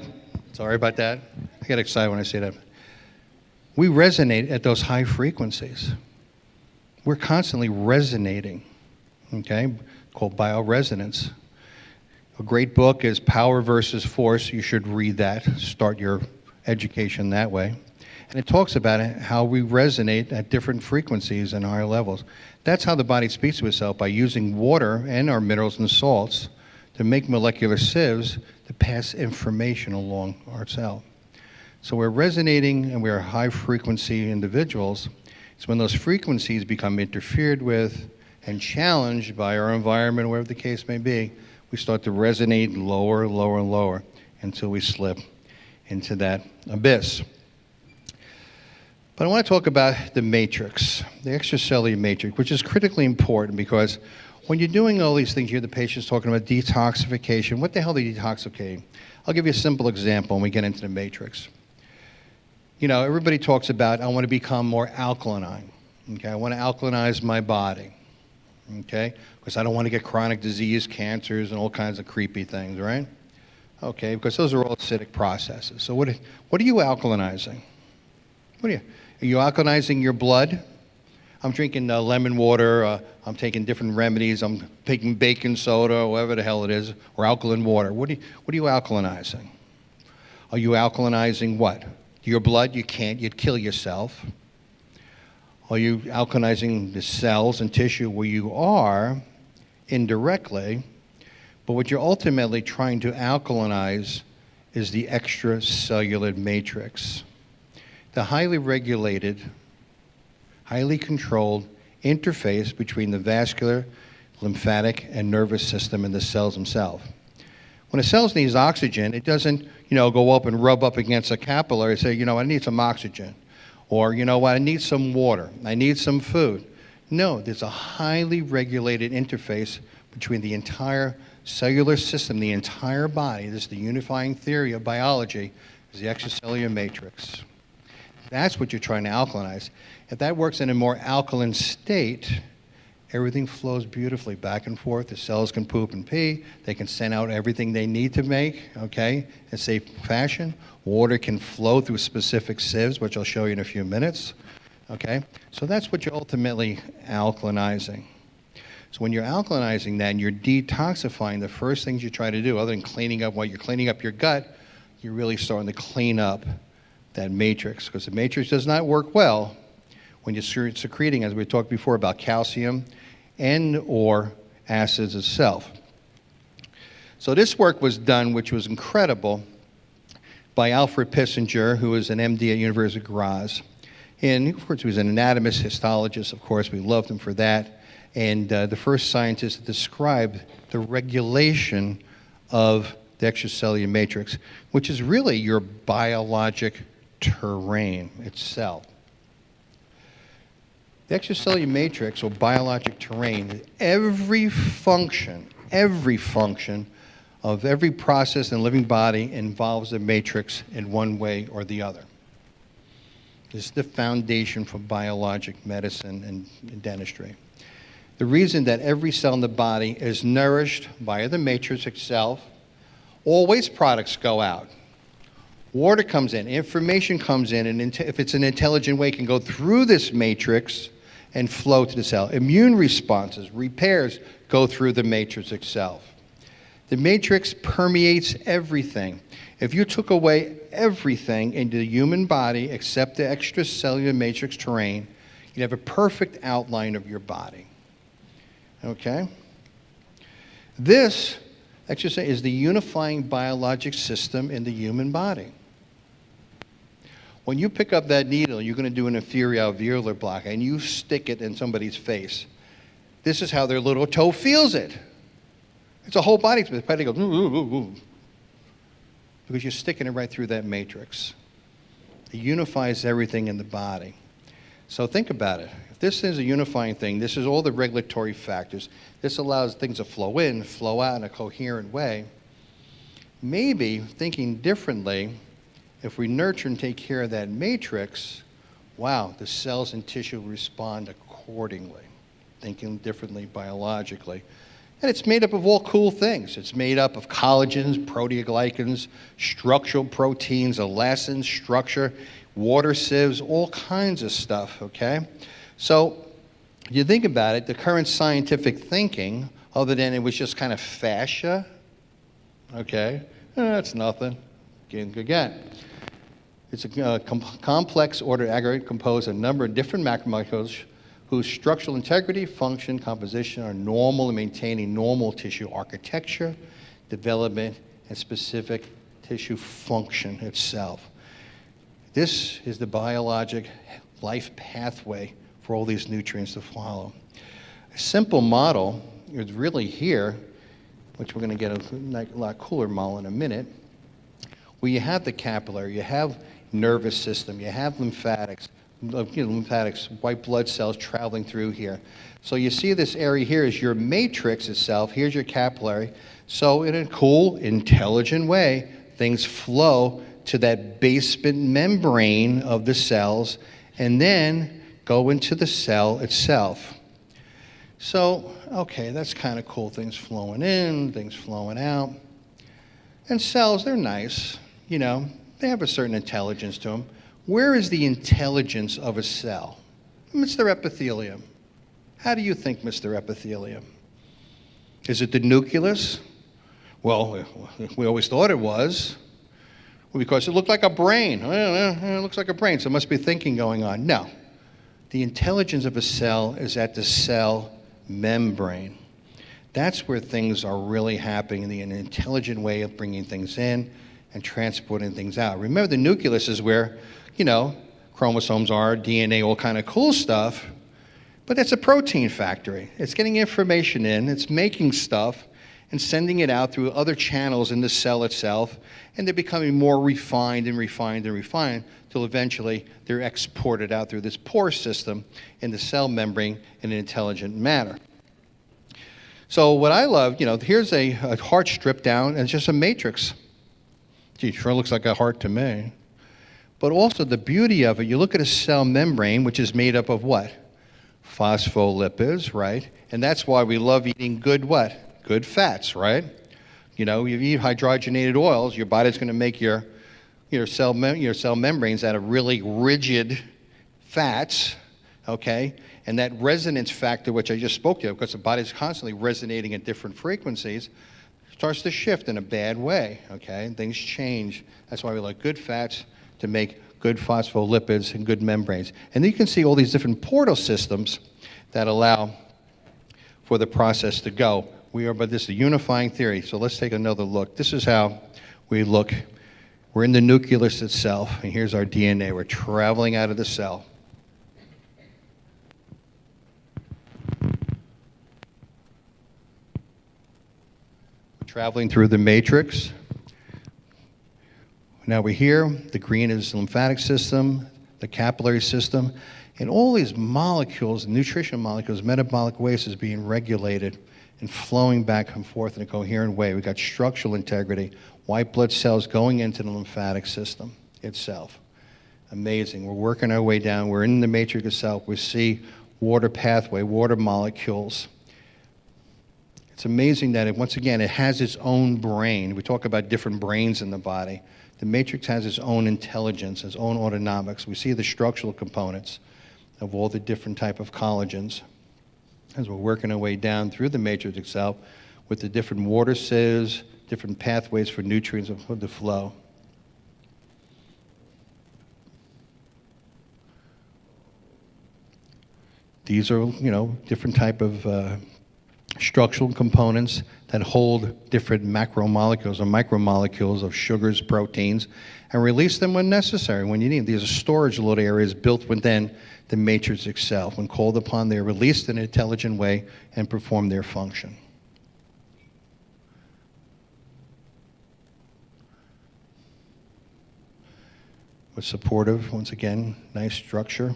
sorry about that. I get excited when I say that. We resonate at those high frequencies. We're constantly resonating, okay, called bioresonance. A great book is Power versus Force. You should read that. Start your education that way. And it talks about how we resonate at different frequencies and higher levels. That's how the body speaks to itself, by using water and our minerals and salts to make molecular sieves to pass information along our cell. So we're resonating and we're high frequency individuals. It's when those frequencies become interfered with and challenged by our environment, wherever the case may be, we start to resonate lower, lower, and lower until we slip into that abyss. But I want to talk about the matrix, the extracellular matrix, which is critically important because when you're doing all these things, you hear the patients talking about detoxification. What the hell are they detoxificating? I'll give you a simple example when we get into the matrix. You know, everybody talks about, I want to become more alkaline. Okay, I want to alkalinize my body. Okay, because I don't want to get chronic disease, cancers, and all kinds of creepy things, right? Okay, because those are all acidic processes. So what are you alkalinizing? Are you alkalinizing your blood? I'm drinking lemon water. I'm taking different remedies. I'm taking baking soda, or whatever the hell it is, or alkaline water. What are you alkalinizing? Are you alkalinizing what? Your blood? You'd kill yourself. Are you alkalinizing the cells and tissue? Where you are indirectly, but what you're ultimately trying to alkalinize is the extracellular matrix. The highly regulated, highly controlled interface between the vascular, lymphatic, and nervous system and the cells themselves. When a cell needs oxygen, it doesn't, go up and rub up against a capillary and say, I need some oxygen. Or, I need some water. I need some food. No, there's a highly regulated interface between the entire cellular system, the entire body. This is the unifying theory of biology, is the extracellular matrix. That's what you're trying to alkalinize. If that works in a more alkaline state, everything flows beautifully back and forth. The cells can poop and pee. They can send out everything they need to make, okay, in a safe fashion. Water can flow through specific sieves, which I'll show you in a few minutes, okay? So that's what you're ultimately alkalinizing. So when you're alkalinizing that and you're detoxifying, the first things you try to do, other than cleaning up, while you're cleaning up your gut, you're really starting to clean up that matrix, because the matrix does not work well when you're secreting, as we talked before, about calcium and or acids itself. So this work was done, which was incredible, by Alfred Pissinger, who was an MD at University of Graz. And of course, he was an anatomist, histologist. Of course, we loved him for that. And the first scientist to describe the regulation of the extracellular matrix, which is really your biologic terrain itself. The extracellular matrix, or biologic terrain, every function of every process in the living body involves the matrix in one way or the other. This is the foundation for biologic medicine and dentistry. The reason that every cell in the body is nourished via the matrix itself, all waste products go out. Water comes in, information comes in, and if it's an intelligent way, it can go through this matrix and flow to the cell. Immune responses, repairs, go through the matrix itself. The matrix permeates everything. If you took away everything in the human body except the extracellular matrix terrain, you'd have a perfect outline of your body. Okay? This, extracellular, is the unifying biologic system in the human body. When you pick up that needle, you're going to do an inferior alveolar block, and you stick it in somebody's face. This is how their little toe feels it. It's a whole body. The body goes, ooh, ooh, ooh, ooh, because you're sticking it right through that matrix. It unifies everything in the body. So think about it. If this is a unifying thing, this is all the regulatory factors. This allows things to flow in, flow out in a coherent way. Maybe thinking differently, if we nurture and take care of that matrix, wow, the cells and tissue respond accordingly, thinking differently biologically. And it's made up of all cool things. It's made up of collagens, proteoglycans, structural proteins, elastin, structure, water sieves, all kinds of stuff, okay? So if you think about it, the current scientific thinking, other than it was just kind of fascia, okay, that's nothing. Again. It's a complex ordered aggregate composed of a number of different macromolecules whose structural integrity, function, composition are normal in maintaining normal tissue architecture, development, and specific tissue function itself. This is the biologic life pathway for all these nutrients to follow. A simple model is really here, which we're going to get a lot cooler model in a minute, where you have the capillary, you have nervous system, you have lymphatics, white blood cells traveling through here. So you see this area here is your matrix itself. Here's your capillary. So in a cool, intelligent way, things flow to that basement membrane of the cells and then go into the cell itself. So, okay, that's kind of cool. Things flowing in, things flowing out. And cells, they're nice, you know. They have a certain intelligence to them. Where is the intelligence of a cell? Mr. Epithelium. How do you think, Mr. Epithelium? Is it the nucleus? Well, we always thought it was. Because it looked like a brain. It looks like a brain, so there must be thinking going on. No. The intelligence of a cell is at the cell membrane. That's where things are really happening in an intelligent way of bringing things in and transporting things out. Remember, the nucleus is where, you know, chromosomes are, DNA, all kind of cool stuff, but that's a protein factory. It's getting information in, it's making stuff, and sending it out through other channels in the cell itself, and they're becoming more refined and refined and refined till eventually they're exported out through this pore system in the cell membrane in an intelligent manner. So what I love, you know, here's a heart stripped down, and it's just a matrix. Gee, sure looks like a heart to me. But also the beauty of it, you look at a cell membrane, which is made up of what? Phospholipids, right? And that's why we love eating good what? Good fats, right? You know, you eat hydrogenated oils, your body's going to make your cell membranes out of really rigid fats, okay? And that resonance factor, which I just spoke to, because the body's constantly resonating at different frequencies, starts to shift in a bad way, okay? And things change. That's why we like good fats to make good phospholipids and good membranes. And then you can see all these different portal systems that allow for the process to go. But this is the unifying theory. So let's take another look. This is how we look. We're in the nucleus itself, and here's our DNA. We're traveling out of the cell. Traveling through the matrix. Now we're here. The green is the lymphatic system, the capillary system, and all these molecules, nutrition molecules, metabolic waste is being regulated and flowing back and forth in a coherent way. We've got structural integrity, white blood cells going into the lymphatic system itself. Amazing. We're working our way down. We're in the matrix itself. We see water pathway, water molecules. It's amazing that, once again, it has its own brain. We talk about different brains in the body. The matrix has its own intelligence, its own autonomics. We see the structural components of all the different type of collagens as we're working our way down through the matrix itself with the different water sieves, different pathways for nutrients of the flow. These are, you know, different type of structural components that hold different macromolecules or micromolecules of sugars, proteins, and release them when necessary, when you need them. These are storage little areas built within the matrix itself. When called upon, they are released in an intelligent way and perform their function. With supportive, once again, nice structure.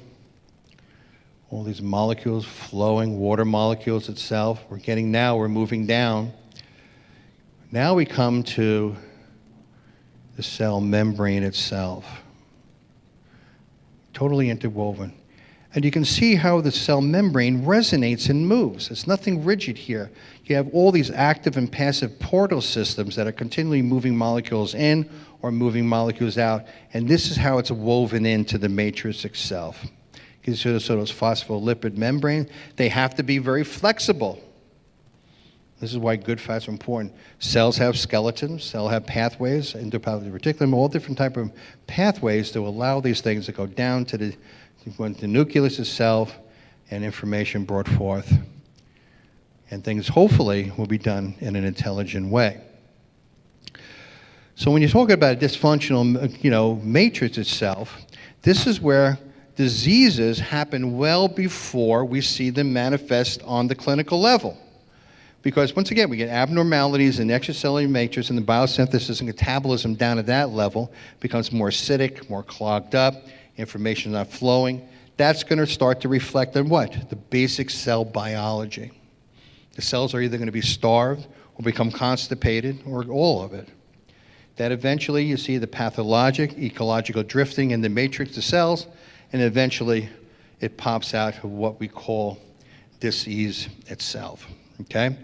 All these molecules flowing, water molecules itself. We're moving down. Now we come to the cell membrane itself. Totally interwoven. And you can see how the cell membrane resonates and moves. There's nothing rigid here. You have all these active and passive portal systems that are continually moving molecules in or moving molecules out, and this is how it's woven into the matrix itself. You see those phospholipid membranes, they have to be very flexible. This is why good fats are important. Cells have skeletons, cells have pathways, endoplasmic reticulum, all different type of pathways to allow these things to go down to the nucleus itself and information brought forth. And things hopefully will be done in an intelligent way. So when you're talking about a dysfunctional, matrix itself, this is where diseases happen well before we see them manifest on the clinical level. Because once again, we get abnormalities in the extracellular matrix and the biosynthesis and metabolism down at that level, becomes more acidic, more clogged up, information not flowing. That's going to start to reflect on what? The basic cell biology. The cells are either going to be starved or become constipated or all of it. That eventually you see the pathologic, ecological drifting in the matrix of cells, and eventually it pops out of what we call disease itself. Okay?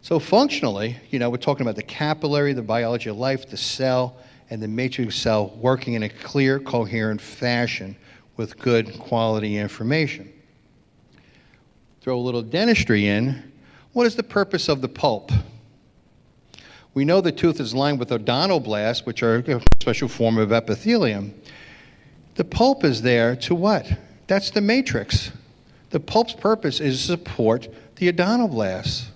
So functionally, we're talking about the capillary, the biology of life, the cell, and the matrix cell working in a clear, coherent fashion with good quality information. Throw a little dentistry in. What is the purpose of the pulp? We know the tooth is lined with odontoblasts, which are a special form of epithelium. The pulp is there to what? That's the matrix. The pulp's purpose is to support the odontoblasts.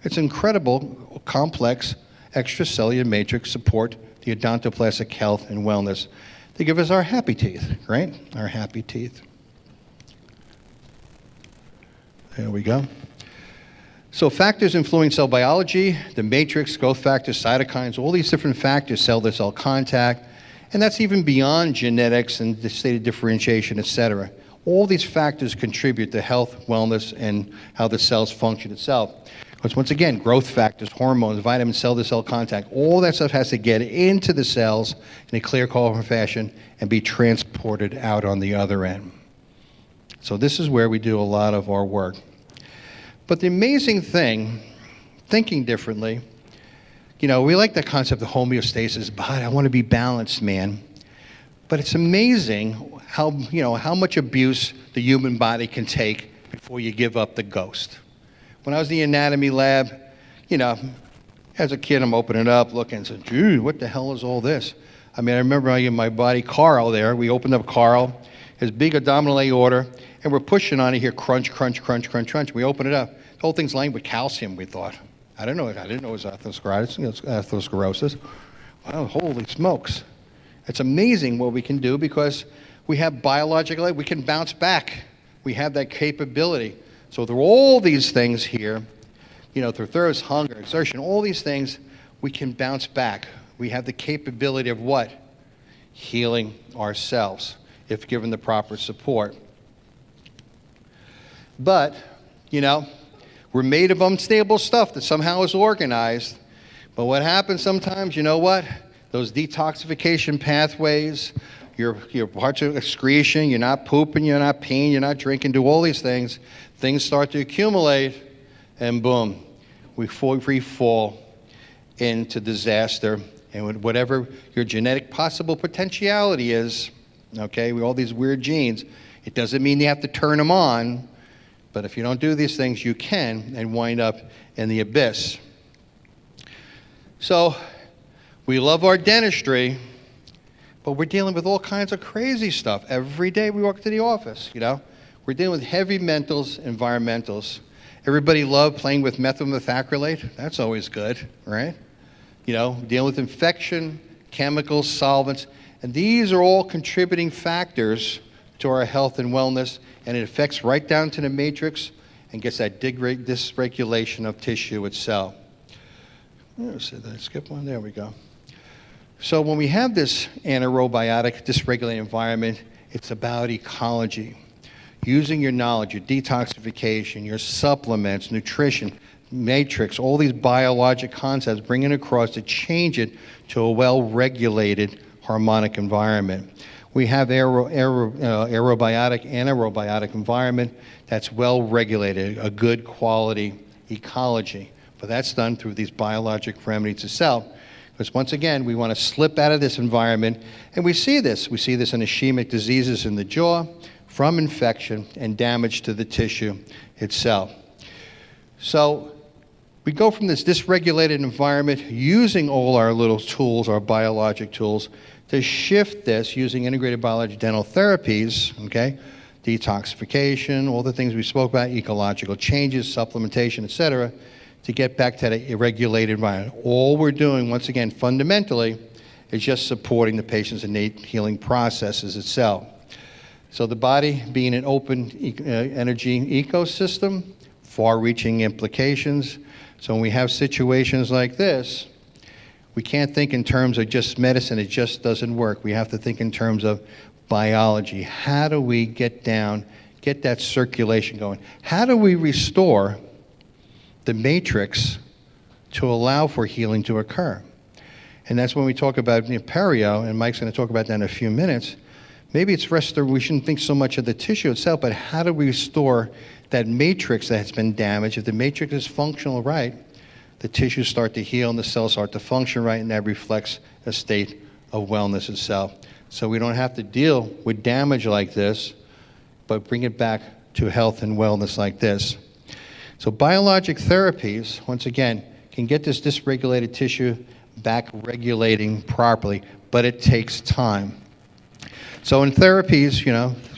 It's incredible, complex, extracellular matrix support the odontoplastic health and wellness. They give us our happy teeth, right? Our happy teeth. There we go. So factors influencing cell biology, the matrix, growth factors, cytokines, all these different factors, cell-to-cell contact, and that's even beyond genetics and the state of differentiation, et cetera. All these factors contribute to health, wellness, and how the cells function itself. Because once again, growth factors, hormones, vitamins, cell-to-cell contact, all that stuff has to get into the cells in a clear, coherent fashion and be transported out on the other end. So this is where we do a lot of our work. But the amazing thing, thinking differently, we like the concept of homeostasis, but I want to be balanced, man. But it's amazing how much abuse the human body can take before you give up the ghost. When I was in the anatomy lab, as a kid, I'm opening it up, looking, and saying, "Dude, what the hell is all this?" I remember in my body, Carl there, we opened up Carl, his big abdominal aorta, and we're pushing on it here, crunch, crunch, crunch, crunch, crunch. We open it up. The whole thing's lined with calcium, we thought. I didn't know it was atherosclerosis. Wow, holy smokes. It's amazing what we can do because we have biological, we can bounce back. We have that capability. So through all these things here, through thirst, hunger, exertion, all these things, we can bounce back. We have the capability of what? Healing ourselves, if given the proper support. But, we're made of unstable stuff that somehow is organized. But what happens sometimes, those detoxification pathways, your parts of excretion, you're not pooping, you're not peeing, you're not drinking, do all these things. Things start to accumulate, and boom, we free fall into disaster. And whatever your genetic possible potentiality is, okay, with all these weird genes, it doesn't mean you have to turn them on. But if you don't do these things, you can and wind up in the abyss. So we love our dentistry, but we're dealing with all kinds of crazy stuff. Every day we walk to the office, We're dealing with heavy mentals, environmentals. Everybody loves playing with methyl methacrylate. That's always good, right? Dealing with infection, chemicals, solvents. And these are all contributing factors to our health and wellness, and it affects right down to the matrix and gets that dysregulation of tissue itself. Did I skip one? There we go. So when we have this anaerobiotic, dysregulated environment, it's about ecology. Using your knowledge, your detoxification, your supplements, nutrition, matrix, all these biologic concepts, bringing it across to change it to a well-regulated, harmonic environment. We have aerobiotic, anaerobiotic environment that's well regulated, a good quality ecology. But that's done through these biologic remedies itself. Because once again, we want to slip out of this environment, and we see this. We see this in ischemic diseases in the jaw from infection and damage to the tissue itself. So we go from this dysregulated environment using all our little tools, our biologic tools, to shift this using integrated biologic dental therapies, okay? Detoxification, all the things we spoke about, ecological changes, supplementation, et cetera, to get back to the regulated environment. All we're doing, once again, fundamentally, is just supporting the patient's innate healing processes itself. So the body being an open energy ecosystem, far-reaching implications. So when we have situations like this, we can't think in terms of just medicine, it just doesn't work. We have to think in terms of biology. How do we get that circulation going? How do we restore the matrix to allow for healing to occur? And that's when we talk about perio, and Mike's going to talk about that in a few minutes. Maybe it's we shouldn't think so much of the tissue itself, but how do we restore that matrix that has been damaged? If the matrix is functional right, the tissues start to heal and the cells start to function right, and that reflects a state of wellness itself. So we don't have to deal with damage like this, but bring it back to health and wellness like this. So biologic therapies, once again, can get this dysregulated tissue back regulating properly, but it takes time. So in therapies,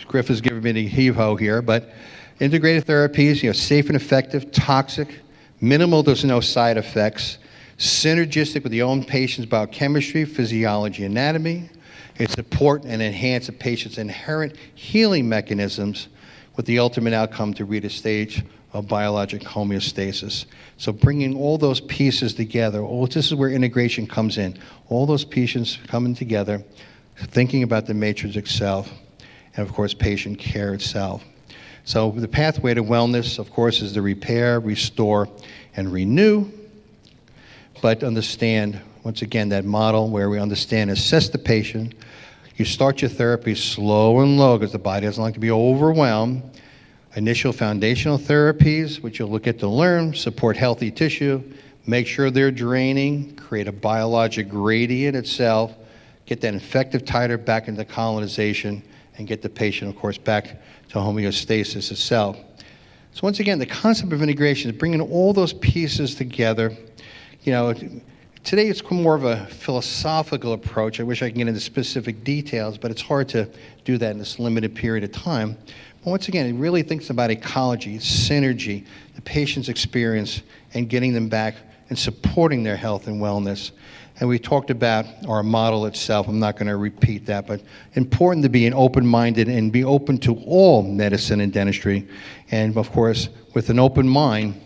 Griff is giving me the heave-ho here, but integrated therapies, safe and effective, toxic, minimal, there's no side effects, synergistic with the own patient's biochemistry, physiology, anatomy. It support and enhance a patient's inherent healing mechanisms with the ultimate outcome to reach a stage of biologic homeostasis. So bringing all those pieces together, this is where integration comes in. All those pieces coming together, thinking about the matrix itself, and of course, patient care itself. So the pathway to wellness, of course, is to repair, restore, and renew. But understand, once again, that model where we understand, assess the patient. You start your therapy slow and low because the body doesn't like to be overwhelmed. Initial foundational therapies, which you'll look at to learn, support healthy tissue, make sure they're draining, create a biologic gradient itself, get that infective titer back into colonization, and get the patient, of course, back to homeostasis itself. So once again, the concept of integration is bringing all those pieces together. Today it's more of a philosophical approach. I wish I could get into specific details, but it's hard to do that in this limited period of time. But once again, it really thinks about ecology, synergy, the patient's experience, and getting them back and supporting their health and wellness. And we talked about our model itself. I'm not going to repeat that, but important to be an open-minded and be open to all medicine and dentistry. And of course, with an open mind,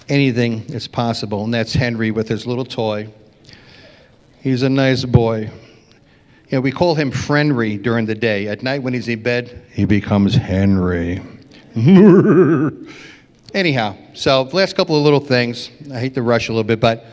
anything is possible. And that's Henry with his little toy. He's a nice boy. We call him Friendry during the day. At night when he's in bed, he becomes Henry. Anyhow, so the last couple of little things. I hate to rush a little bit, but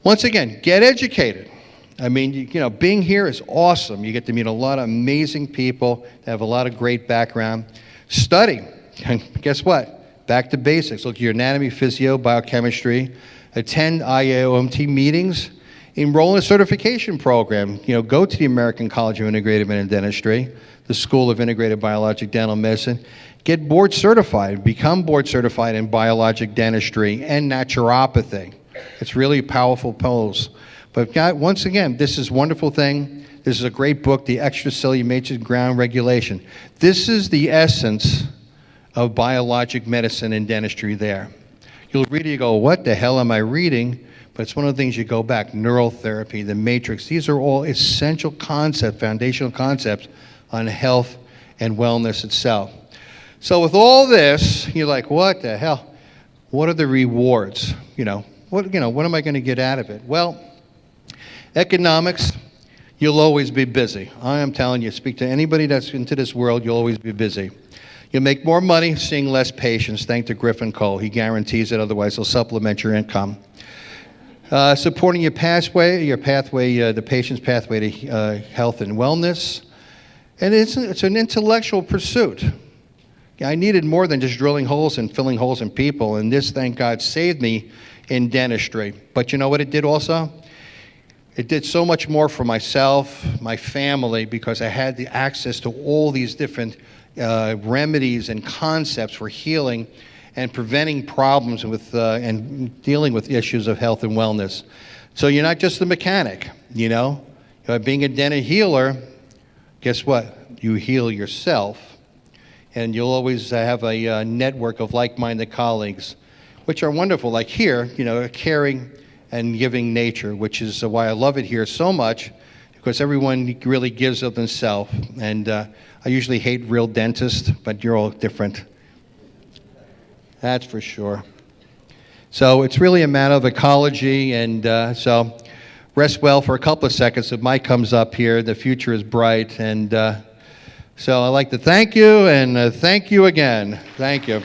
once again, get educated. I mean, being here is awesome. You get to meet a lot of amazing people that have a lot of great background. Study. And guess what? Back to basics. Look at your anatomy, physio, biochemistry. Attend IAOMT meetings. Enroll in a certification program. Go to the American College of Integrative and Dentistry, the School of Integrated Biologic Dental Medicine. Get board certified. Become board certified in biologic dentistry and naturopathy. It's really a powerful pose. But once again, this is a wonderful thing. This is a great book, The Extracellular Matrix Ground Regulation. This is the essence of biologic medicine and dentistry there. You'll read it, you go, what the hell am I reading? But it's one of the things you go back, neural therapy, the matrix. These are all essential concepts, foundational concepts on health and wellness itself. So with all this, you're like, what the hell? What are the rewards? What am I going to get out of it? Well, economics, you'll always be busy. I am telling you, speak to anybody that's into this world, you'll always be busy. You'll make more money seeing less patients, thanks to Griffin Cole. He guarantees it, otherwise he'll supplement your income. Supporting your pathway, the patient's pathway to health and wellness. And it's an intellectual pursuit. I needed more than just drilling holes and filling holes in people, and this, thank God, saved me in dentistry. But you know what it did also? It did so much more for myself, my family, because I had the access to all these different remedies and concepts for healing and preventing problems with and dealing with issues of health and wellness. So you're not just a mechanic, you know? Being a dental healer, guess what? You heal yourself, and you'll always have a network of like-minded colleagues, which are wonderful. Like here, you know, a caring and giving nature, which is why I love it here so much, because everyone really gives of themselves. And I usually hate real dentists, but you're all different. That's for sure. So it's really a matter of ecology, and so rest well for a couple of seconds. If Mike comes up here, the future is bright. And so I'd like to thank you, and thank you again. Thank you.